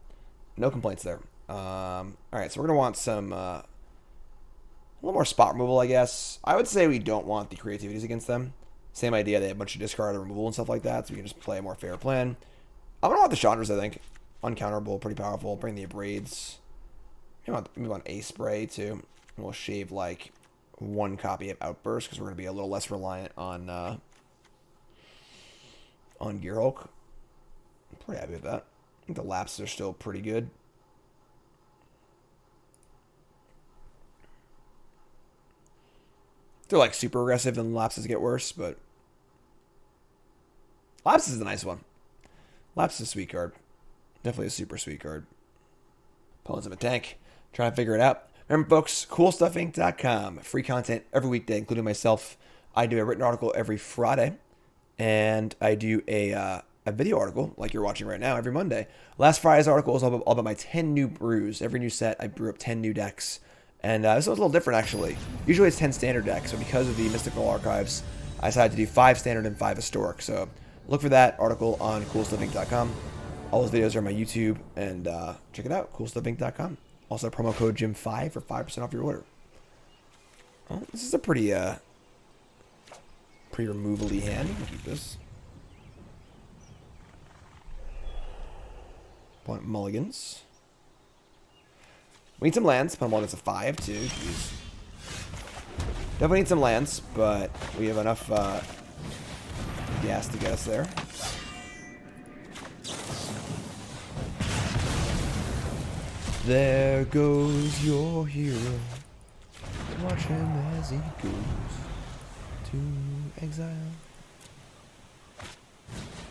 No complaints there. Alright, so we're gonna want some a little more spot removal, I guess. I would say we don't want the creativities against them. Same idea, they have a bunch of discard and removal and stuff like that, so we can just play a more fair plan. I'm gonna want the Chandras, I think. uncounterable, pretty powerful. Bring the Abrades. Move on A Spray too. And we'll shave like 1 copy of Outburst because we're going to be a little less reliant on Gearhulk. I'm pretty happy with that. I think the lapses are still pretty good. They're like super aggressive, then the lapses get worse, but Lapse is a nice one. Lapse is a sweet card. Definitely a super sweet card. Opponents of a tank. Trying to figure it out. Remember, folks, CoolStuffInc.com. Free content every weekday, including myself. I do a written article every Friday, and I do a video article, like you're watching right now, every Monday. Last Friday's article was all about my 10 new brews. Every new set, I brew up 10 new decks. And this was a little different, actually. Usually it's 10 standard decks, so because of the Mystical Archives, I decided to do 5 standard and 5 historic. So look for that article on CoolStuffInc.com. All those videos are on my YouTube, and check it out, CoolStuffInc.com. Also, promo code Jim5 for 5% off your order. Well, this is a pretty removally hand. You can keep this. Point mulligans. We need some lands. Put them all as a 5 too. Jeez. Definitely need some lands, but we have enough gas to get us there. There goes your hero. Watch him as he goes to exile.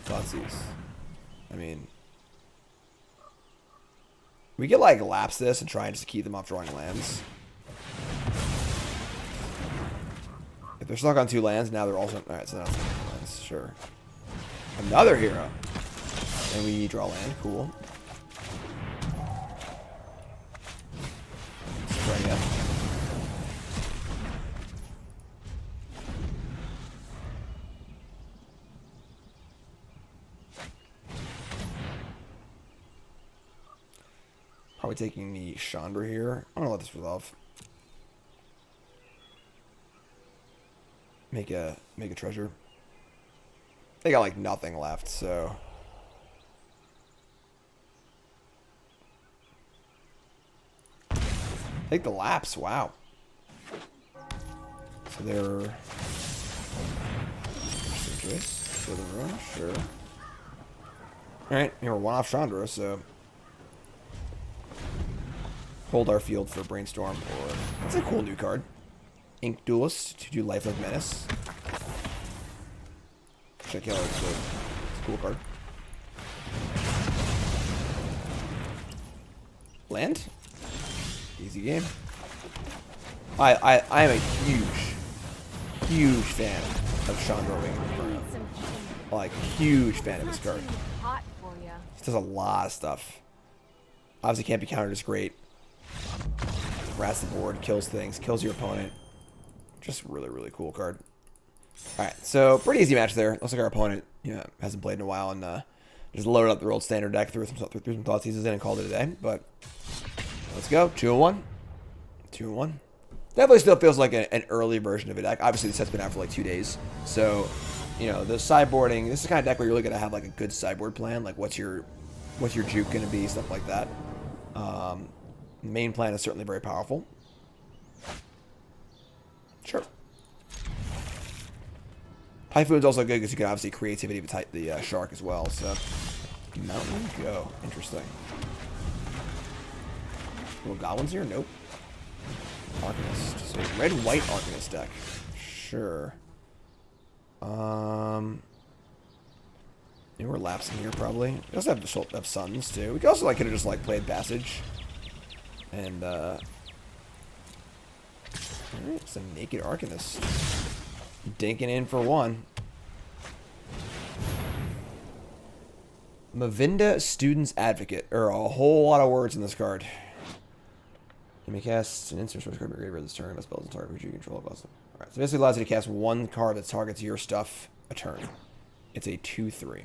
Thoughtseize. I mean, we could like lapse this and try and just keep them off drawing lands. If they're stuck on 2 lands, now they're also... Alright, so now it's 2 lands. Sure. Another hero. And we draw land. Cool. Let's try again. Probably taking the Chandra here. I'm gonna let this resolve. Make a treasure. They got like nothing left, so take the lapse. Wow. So they're for the run, sure. All right, we're 1 off Chandra, so hold our field for Brainstorm, or that's a cool new card. Ink Duelist to do Lifelink Menace. Check out it's a cool card. Land? Easy game. I am a huge fan of Chandra Wing Inferno. Like, huge fan of this card. This does a lot of stuff. Obviously can't be countered as great. Rats the board, kills things, kills your opponent. Just really cool card. Alright, so pretty easy match there. Looks like our opponent, hasn't played in a while and just loaded up their old standard deck, threw some Thoughtseizes in and called it a day. But let's go. 2-1. 2-1. Definitely still feels like an early version of a deck. Obviously, the set's been out for like 2 days. So, the sideboarding, this is the kind of deck where you're really gonna have like a good sideboard plan. Like what's your juke gonna be, stuff like that. Main plan is certainly very powerful. Sure. Typhoon's also good because you can obviously creativity with the Shark as well. So, Mountain Go. Interesting. Little goblins here? Nope. Arcanist. So, red-white Arcanist deck. Sure. We're lapsing here probably. We also have Suns too. We could also could have just played Passage. And alright, it's a naked Arcanist. Dinking in for 1. Mavinda Student's Advocate. There are a whole lot of words in this card. You may cast an instant source card by graveyard this turn. Spells and target which you control. Alright, so basically allows you to cast 1 card that targets your stuff a turn. It's a 2/3.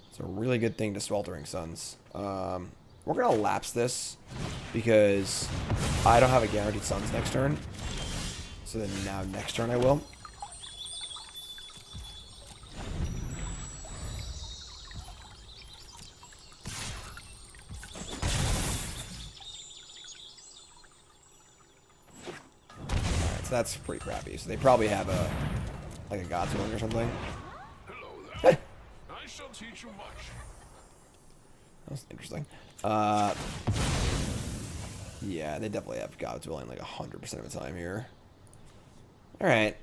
It's a really good thing to Sweltering Suns. We're going to lapse this because I don't have a guaranteed Suns next turn. So then now next turn I will. so that's pretty crappy. So they probably have a like a God's Willing or something. Hello Hey. there. I shall teach you much. That was interesting. Yeah, they definitely have God's Willing like 100% of the time here. All right.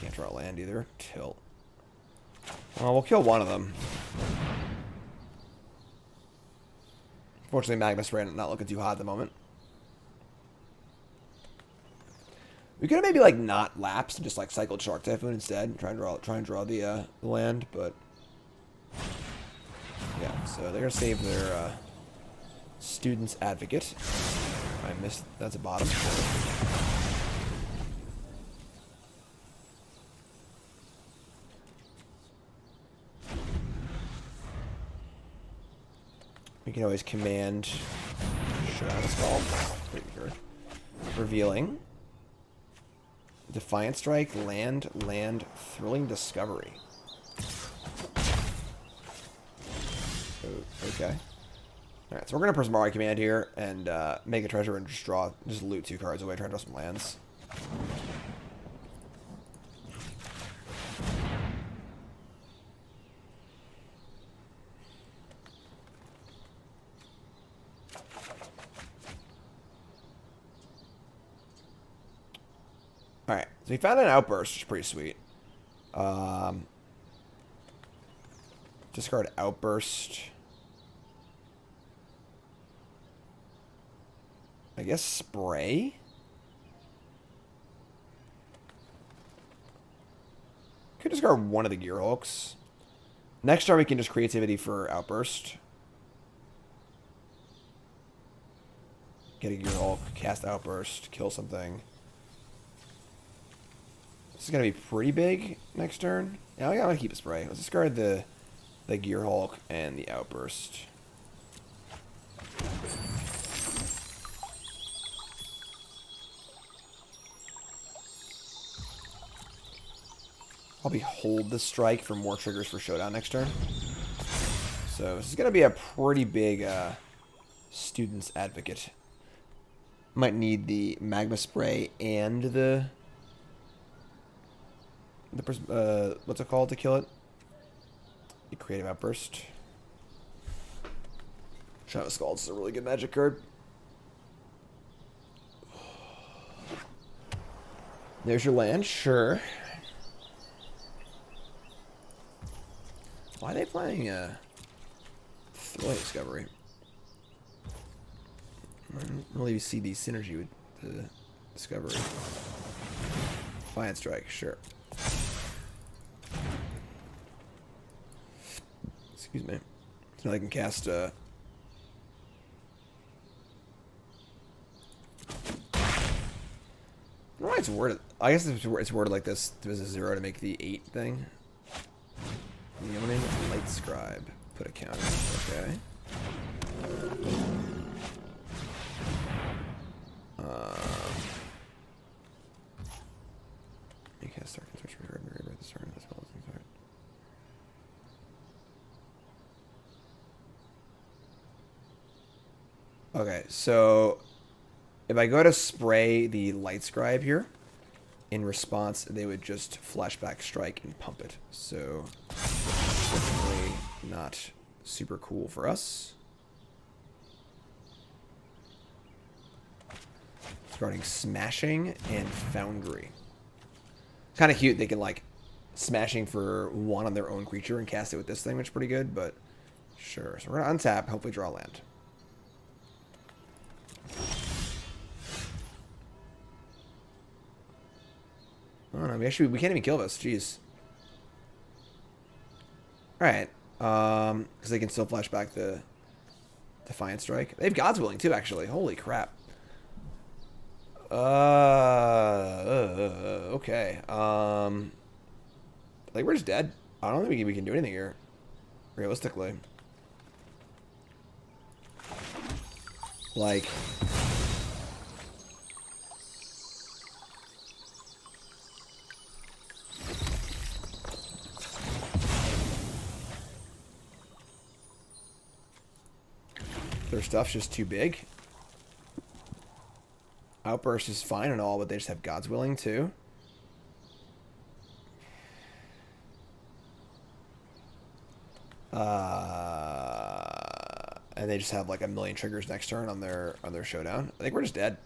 Can't draw land either. Tilt. Well, we'll kill one of them. Fortunately, Magma Spray not looking too hot at the moment. We could have maybe like not lapsed and just like cycled Shark Typhoon instead. Try and draw the land, but yeah. So they're gonna save their Student's Advocate. I missed. That's a bottom. We can always command Shadow Skull. Pretty good. Revealing. Defiant Strike, land, Thrilling Discovery. Oh, okay. Alright, so we're going to Prismari Command here and make a treasure and just loot 2 cards away, try to draw some lands. Alright, so we found an Outburst, which is pretty sweet. Discard Outburst. I guess Spray? Could discard one of the Gearhulks. Next turn we can just Creativity for Outburst. Get a Gearhulk, cast Outburst, kill something. This is going to be pretty big next turn. Yeah, I'm going to keep a Spray. Let's discard the Gearhulk and the Outburst. Probably hold the strike for more triggers for Showdown next turn. So this is going to be a pretty big Student's Advocate. Might need the Magma Spray and the what's it called to kill it? The Creative Outburst. Shadow Skull is a really good magic card. There's your land, sure. Why are they playing Thrilling Discovery? I don't really see the synergy with the Discovery. Defiant Strike, sure. Excuse me. So I can cast I don't know why it's worded. I guess it's worded like this. There's a 0 to make the 8 thing. Neoning Light Scribe. Put a counter. Okay. You cast Dark and Search for River at the start of this spell. Okay, so if I go to spray the Light Scribe here, in response, they would just Flashback Strike and pump it. So, definitely not super cool for us. Starting Smashing and Foundry. Kind of cute. They can, like, Smashing for 1 on their own creature and cast it with this thing, which is pretty good, but sure. So we're going to untap, hopefully draw land. Oh no, we can't even kill this. Jeez. Alright. Because they can still flash back the Defiant Strike. They have God's Willing too, actually. Holy crap. Okay. Like, we're just dead. I don't think we can do anything here. Realistically. Like... Their stuff's just too big. Outburst is fine and all, but they just have God's Willing too. And they just have like a million triggers next turn on their showdown. I think we're just dead.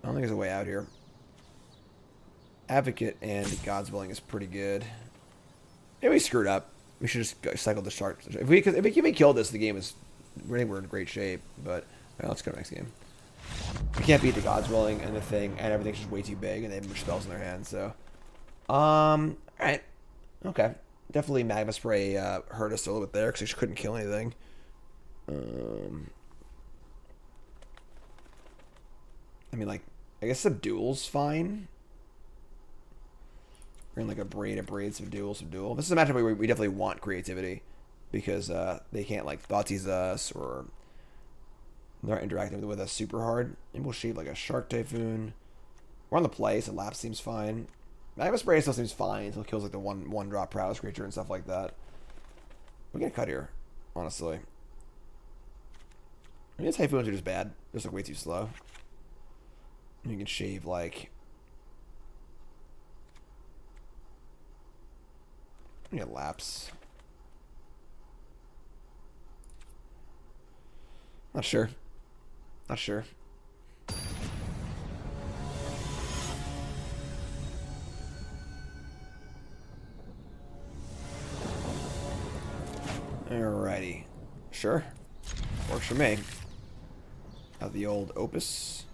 I don't think there's a way out here. Advocate and God's Willing is pretty good. Maybe we screwed up. We should just cycle the Shark. If we killed this, the game is. We're in great shape. But well, let's go next game. We can't beat the God's Willing and the thing, and everything's just way too big, and they have spells in their hands. So, all right, okay. Definitely Magma Spray hurt us a little bit there because we just couldn't kill anything. I mean, like, I guess Subdual's fine. We're in like Abrade, Subdual. This is a matchup where we definitely want creativity because they can't like Thoughtseize us or they're not interacting with us super hard. And we'll shape like a Shark Typhoon. We're on the play, so Lapse seems fine. Magma Spray still seems fine until it kills like the one drop prowess creature and stuff like that. We get a cut here, honestly. I mean, Typhoons are just bad. They're just like way too slow. And you can shave like. We get Lapse. Not sure. Not sure. Alrighty. Sure. Works for me. Have the old Opus.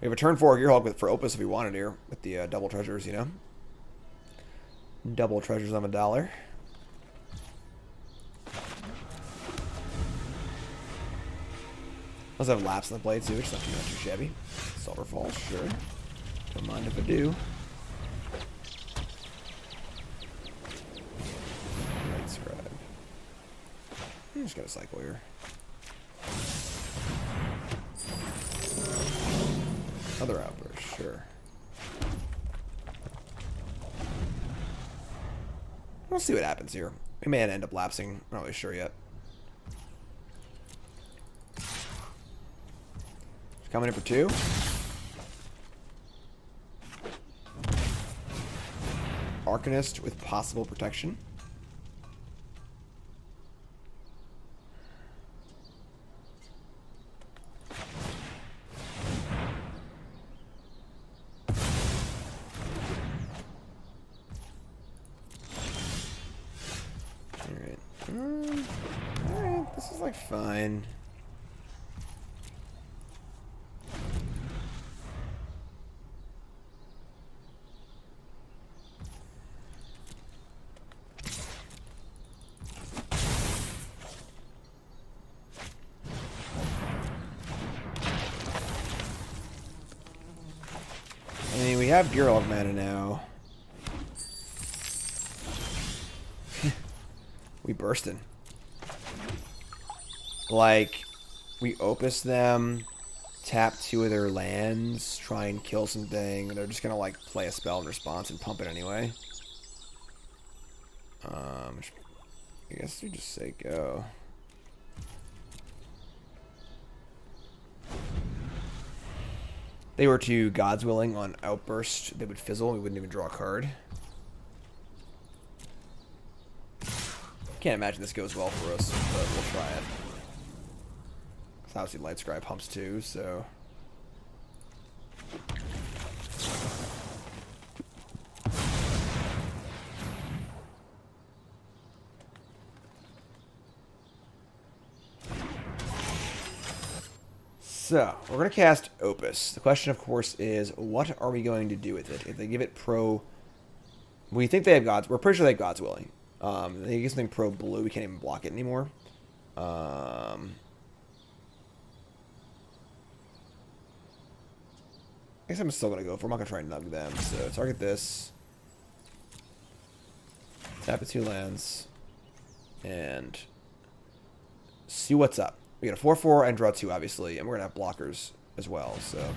We have a turn 4 Gearhulk for Opus if we wanted here. With the double treasures, you know. Double treasures on $1. Let's have Lapse in the play too, which is not too shabby. Sulfur Falls, sure. Don't mind if I do. Right Scribe. I'm just gonna cycle here. Another Outburst, sure. We'll see what happens here. We may end up lapsing. I'm not really sure yet. Coming in for 2. Arcanist with possible protection. Alright, this is like fine. I mean, we have Gearhulk mana now. We bursting. Like, we Opus them, tap 2 of their lands, try and kill something, and they're just gonna like play a spell in response and pump it anyway. I guess we just say go. They were to God's Willing on Outburst, they would fizzle, we wouldn't even draw a card. Can't imagine this goes well for us, but we'll try it. Because obviously Light Scribe pumps too, so. So, we're going to cast Opus. The question, of course, is what are we going to do with it? If they give it pro... We think they have God's... We're pretty sure they have God's Willing. They get something pro blue. We can't even block it anymore. I guess I'm still going to go for it. I'm not going to try and nug them. So, target this. Tap it 2 lands. And see what's up. We got a 4/4 and draw 2, obviously, and we're gonna have blockers as well. So,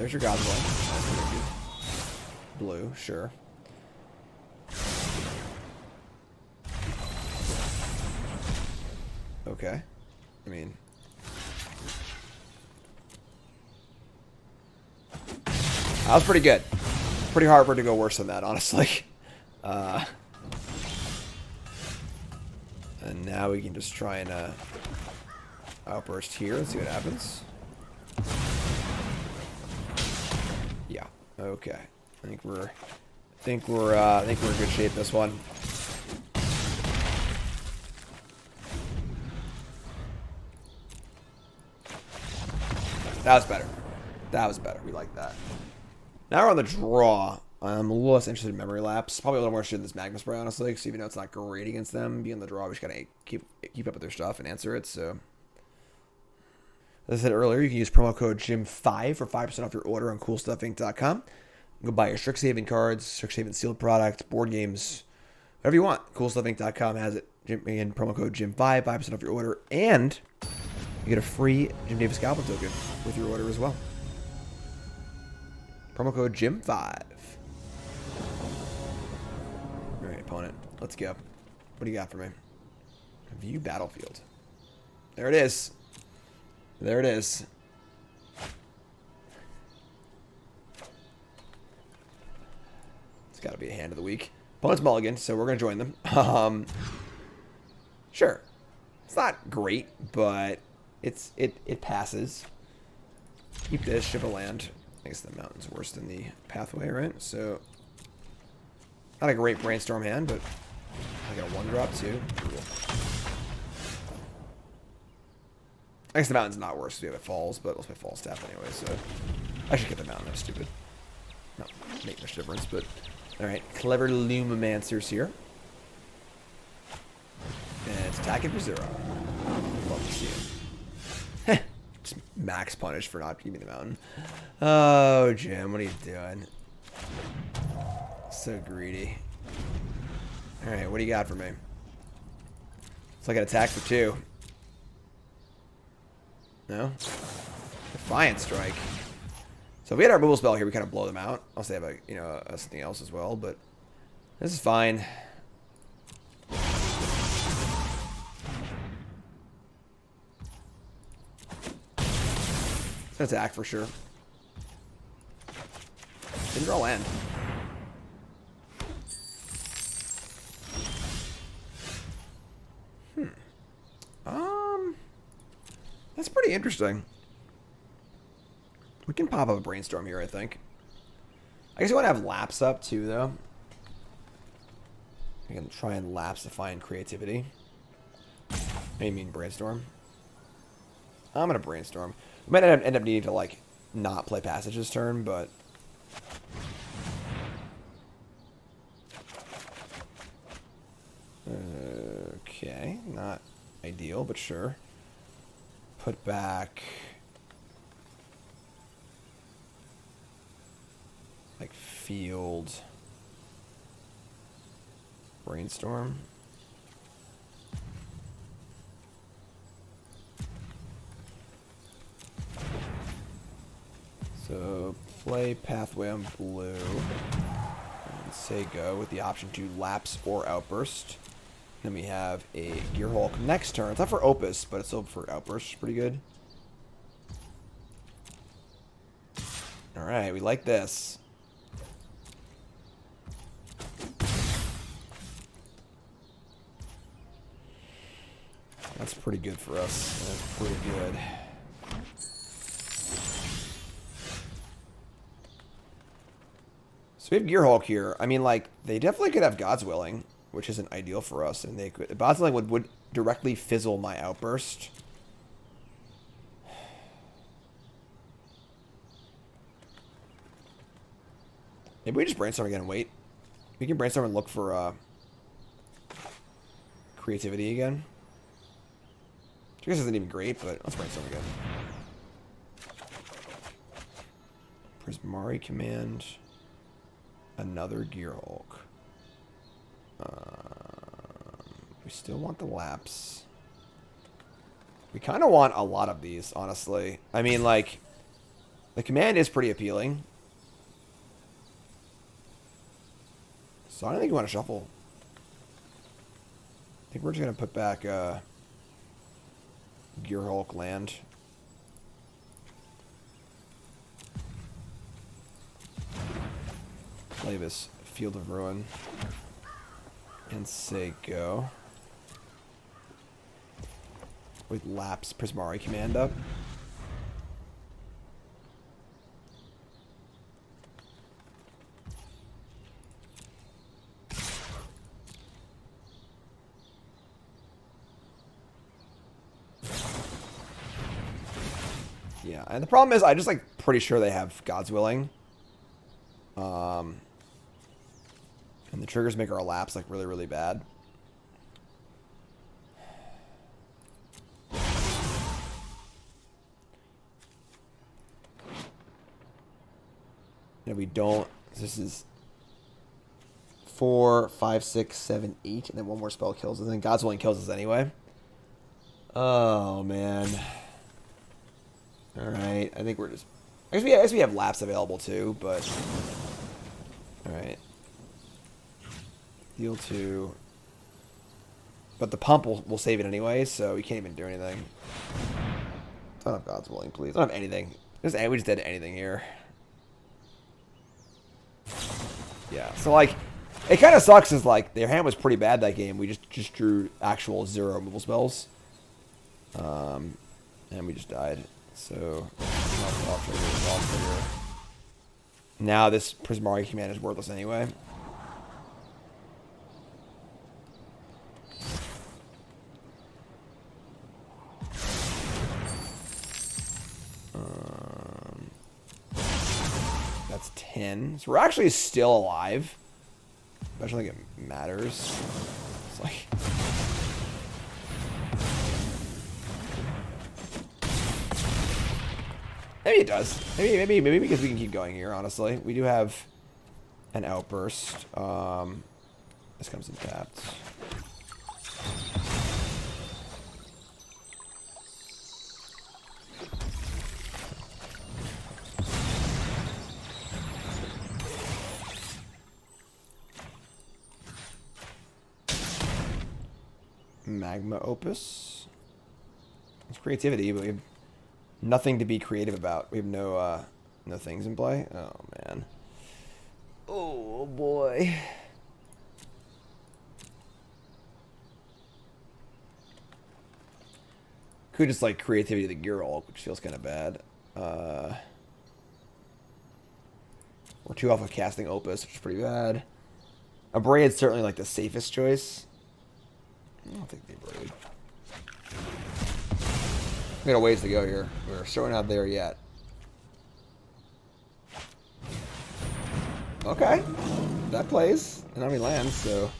there's your God's Willing. Blue, sure. Okay. I mean... that was pretty good. Pretty hard for it to go worse than that, honestly. And now we can just try and outburst here and see what happens. Yeah. Okay. I think we're in good shape this one. That was better. That was better. We like that. Now we're on the draw. I'm a little less interested in Memory Lapse. Probably a little more interested in this Magma Spray, honestly, because even though it's not great against them, being on the draw, we just gotta keep up with their stuff and answer it, so... As I said earlier, you can use promo code GYM5 for 5% off your order on CoolStuffInc.com. Go buy your Strixhaven cards, Strixhaven sealed products, board games, whatever you want. CoolStuffInc.com has it. Again, promo code GYM5, 5% off your order, and you get a free Jim Davis Goblin token with your order as well. Promo code GYM5. Alright, opponent. Let's go. What do you got for me? View battlefield. There it is. There it is. It's got to be a hand of the week. Opponent's mulligan, so we're going to join them. Sure. It's not great, but it passes. Keep this, ship a land. I guess the mountain's worse than the pathway, right? So, not a great brainstorm hand, but I got a 1-drop too. Cool. I guess the mountain's not worse. We have it falls, but let's play falls tap anyway, so I should get the mountain. That's stupid. Not make much difference, but alright. Clever Lumimancers here. And it's attacking for 0. Love to see it. Just max punish for not keeping the mountain. Oh, Jim, what are you doing? So greedy. Alright, what do you got for me? It's like an attack for 2. No? Defiant Strike. So if we had our removal spell here, we kind of blow them out. Unless they have a, something else as well, but this is fine. It's an attack for sure. Didn't draw land. That's pretty interesting. We can pop up a Brainstorm here, I think. I guess we want to have Lapse up too, though. We can try and Lapse Defiant Creativity. I mean Brainstorm. I'm gonna Brainstorm. We might end up needing to, like, not play Passage this turn, but... okay, not ideal, but sure. Put back... like, Field... Brainstorm. So, play Pathway on blue. And say go with the option to Lapse or Outburst. Then we have a Gearhulk next turn. It's not for Opus, but it's still for Outburst. Pretty good. Alright, we like this. That's pretty good for us. That's pretty good. So we have Gearhulk here. I mean, like, they definitely could have God's Willing, which isn't ideal for us. And they could... God's Willing would directly fizzle my Outburst. Maybe we just Brainstorm again and wait. We can Brainstorm and look for Creativity again. I guess isn't even great, but let's Brainstorm again. Prismari Command. Another Gearhulk. We still want the Lapse. We kind of want a lot of these, honestly. I mean, like, the command is pretty appealing. So I don't think we want to shuffle. I think we're just going to put back... Gearhulk land. Play this Field of Ruin. And say go. With Lapse Prismari Command up. Yeah, and the problem is I just like pretty sure they have God's Willing. And the triggers make our Lapse like really, really bad. And we don't. This is 4, 5, 6, 7, 8, and then one more spell kills us. And then God's Willing kills us anyway. Oh man. All right, I think we're just. I guess we have Lapse available too, but. All right. Deal 2. But the pump will save it anyway, so we can't even do anything. Don't have God's Willing, please. Don't have anything. We just did anything here. Yeah, so like, it kind of sucks is like, their hand was pretty bad that game. We just drew actual 0 removal spells. And we just died. So, now this Prismari Command is worthless anyway. That's 10. So we're actually still alive. I don't think it matters. It's like... Maybe it does. Maybe because we can keep going here, honestly. We do have an Outburst. This comes in tapped. Magma Opus. It's creativity, but we have nothing to be creative about. We have no things in play. Oh man. Oh boy. Could just like creativity the Gearhulk, which feels kind of bad. We're 2 off of casting Opus, which is pretty bad. Abrade is certainly like the safest choice. I don't think they Abrade. We got a ways to go here. We're certainly not there yet. Okay. That plays. And I mean lands, so.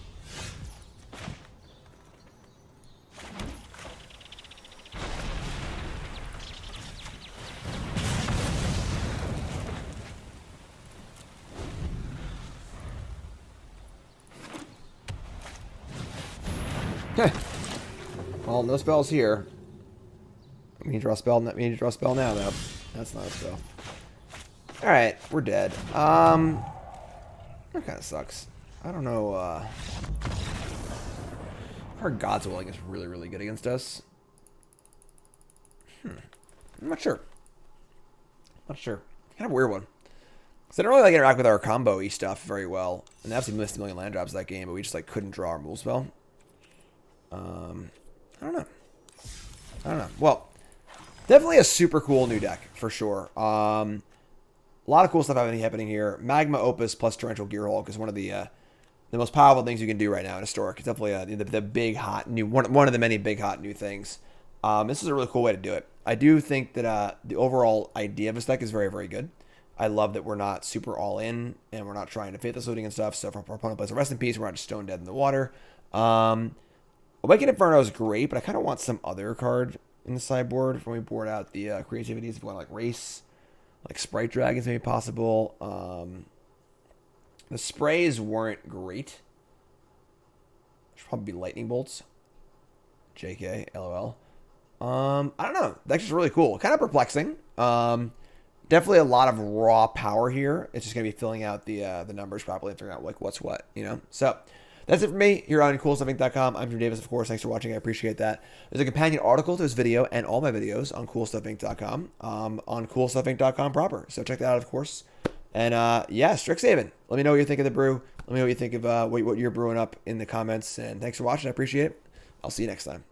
Well, no spells here. We need to draw a spell. We need to draw a spell now, though. That's not a spell. All right, we're dead. That kind of sucks. I don't know. Our God's Willing is really, really good against us. I'm not sure. Not sure. Kind of a weird one. Because I don't really like interact with our combo-y stuff very well. And absolutely missed a million land drops that game, but we just like couldn't draw our move spell. I don't know. I don't know. Well, definitely a super cool new deck for sure. A lot of cool stuff happening here. Magma Opus plus Torrential Gearhulk is one of the most powerful things you can do right now in Historic. It's definitely the big hot new one of the many big hot new things. This is a really cool way to do it. I do think that the overall idea of this deck is very, very good. I love that we're not super all in and we're not trying to Faithless Looting and stuff. So if our opponent plays a Rest in Peace, we're not just stone dead in the water. Awakened Inferno is great, but I kind of want some other card in the sideboard when we board out the creativities. If we want like race, like Sprite Dragons, maybe possible. The sprays weren't great. Should probably be Lightning Bolts. JK, LOL. I don't know. That's just really cool. Kind of perplexing. Definitely a lot of raw power here. It's just gonna be filling out the numbers properly and figuring out like what's what, you know. So That's it for me here on CoolStuffInc.com. I'm Jim Davis, of course. Thanks for watching. I appreciate that. There's a companion article to this video and all my videos on CoolStuffInc.com, on CoolStuffInc.com proper. So check that out, of course. And yeah, Strixhaven. Let me know what you think of the brew. Let me know what you think of what you're brewing up in the comments. And thanks for watching. I appreciate it. I'll see you next time.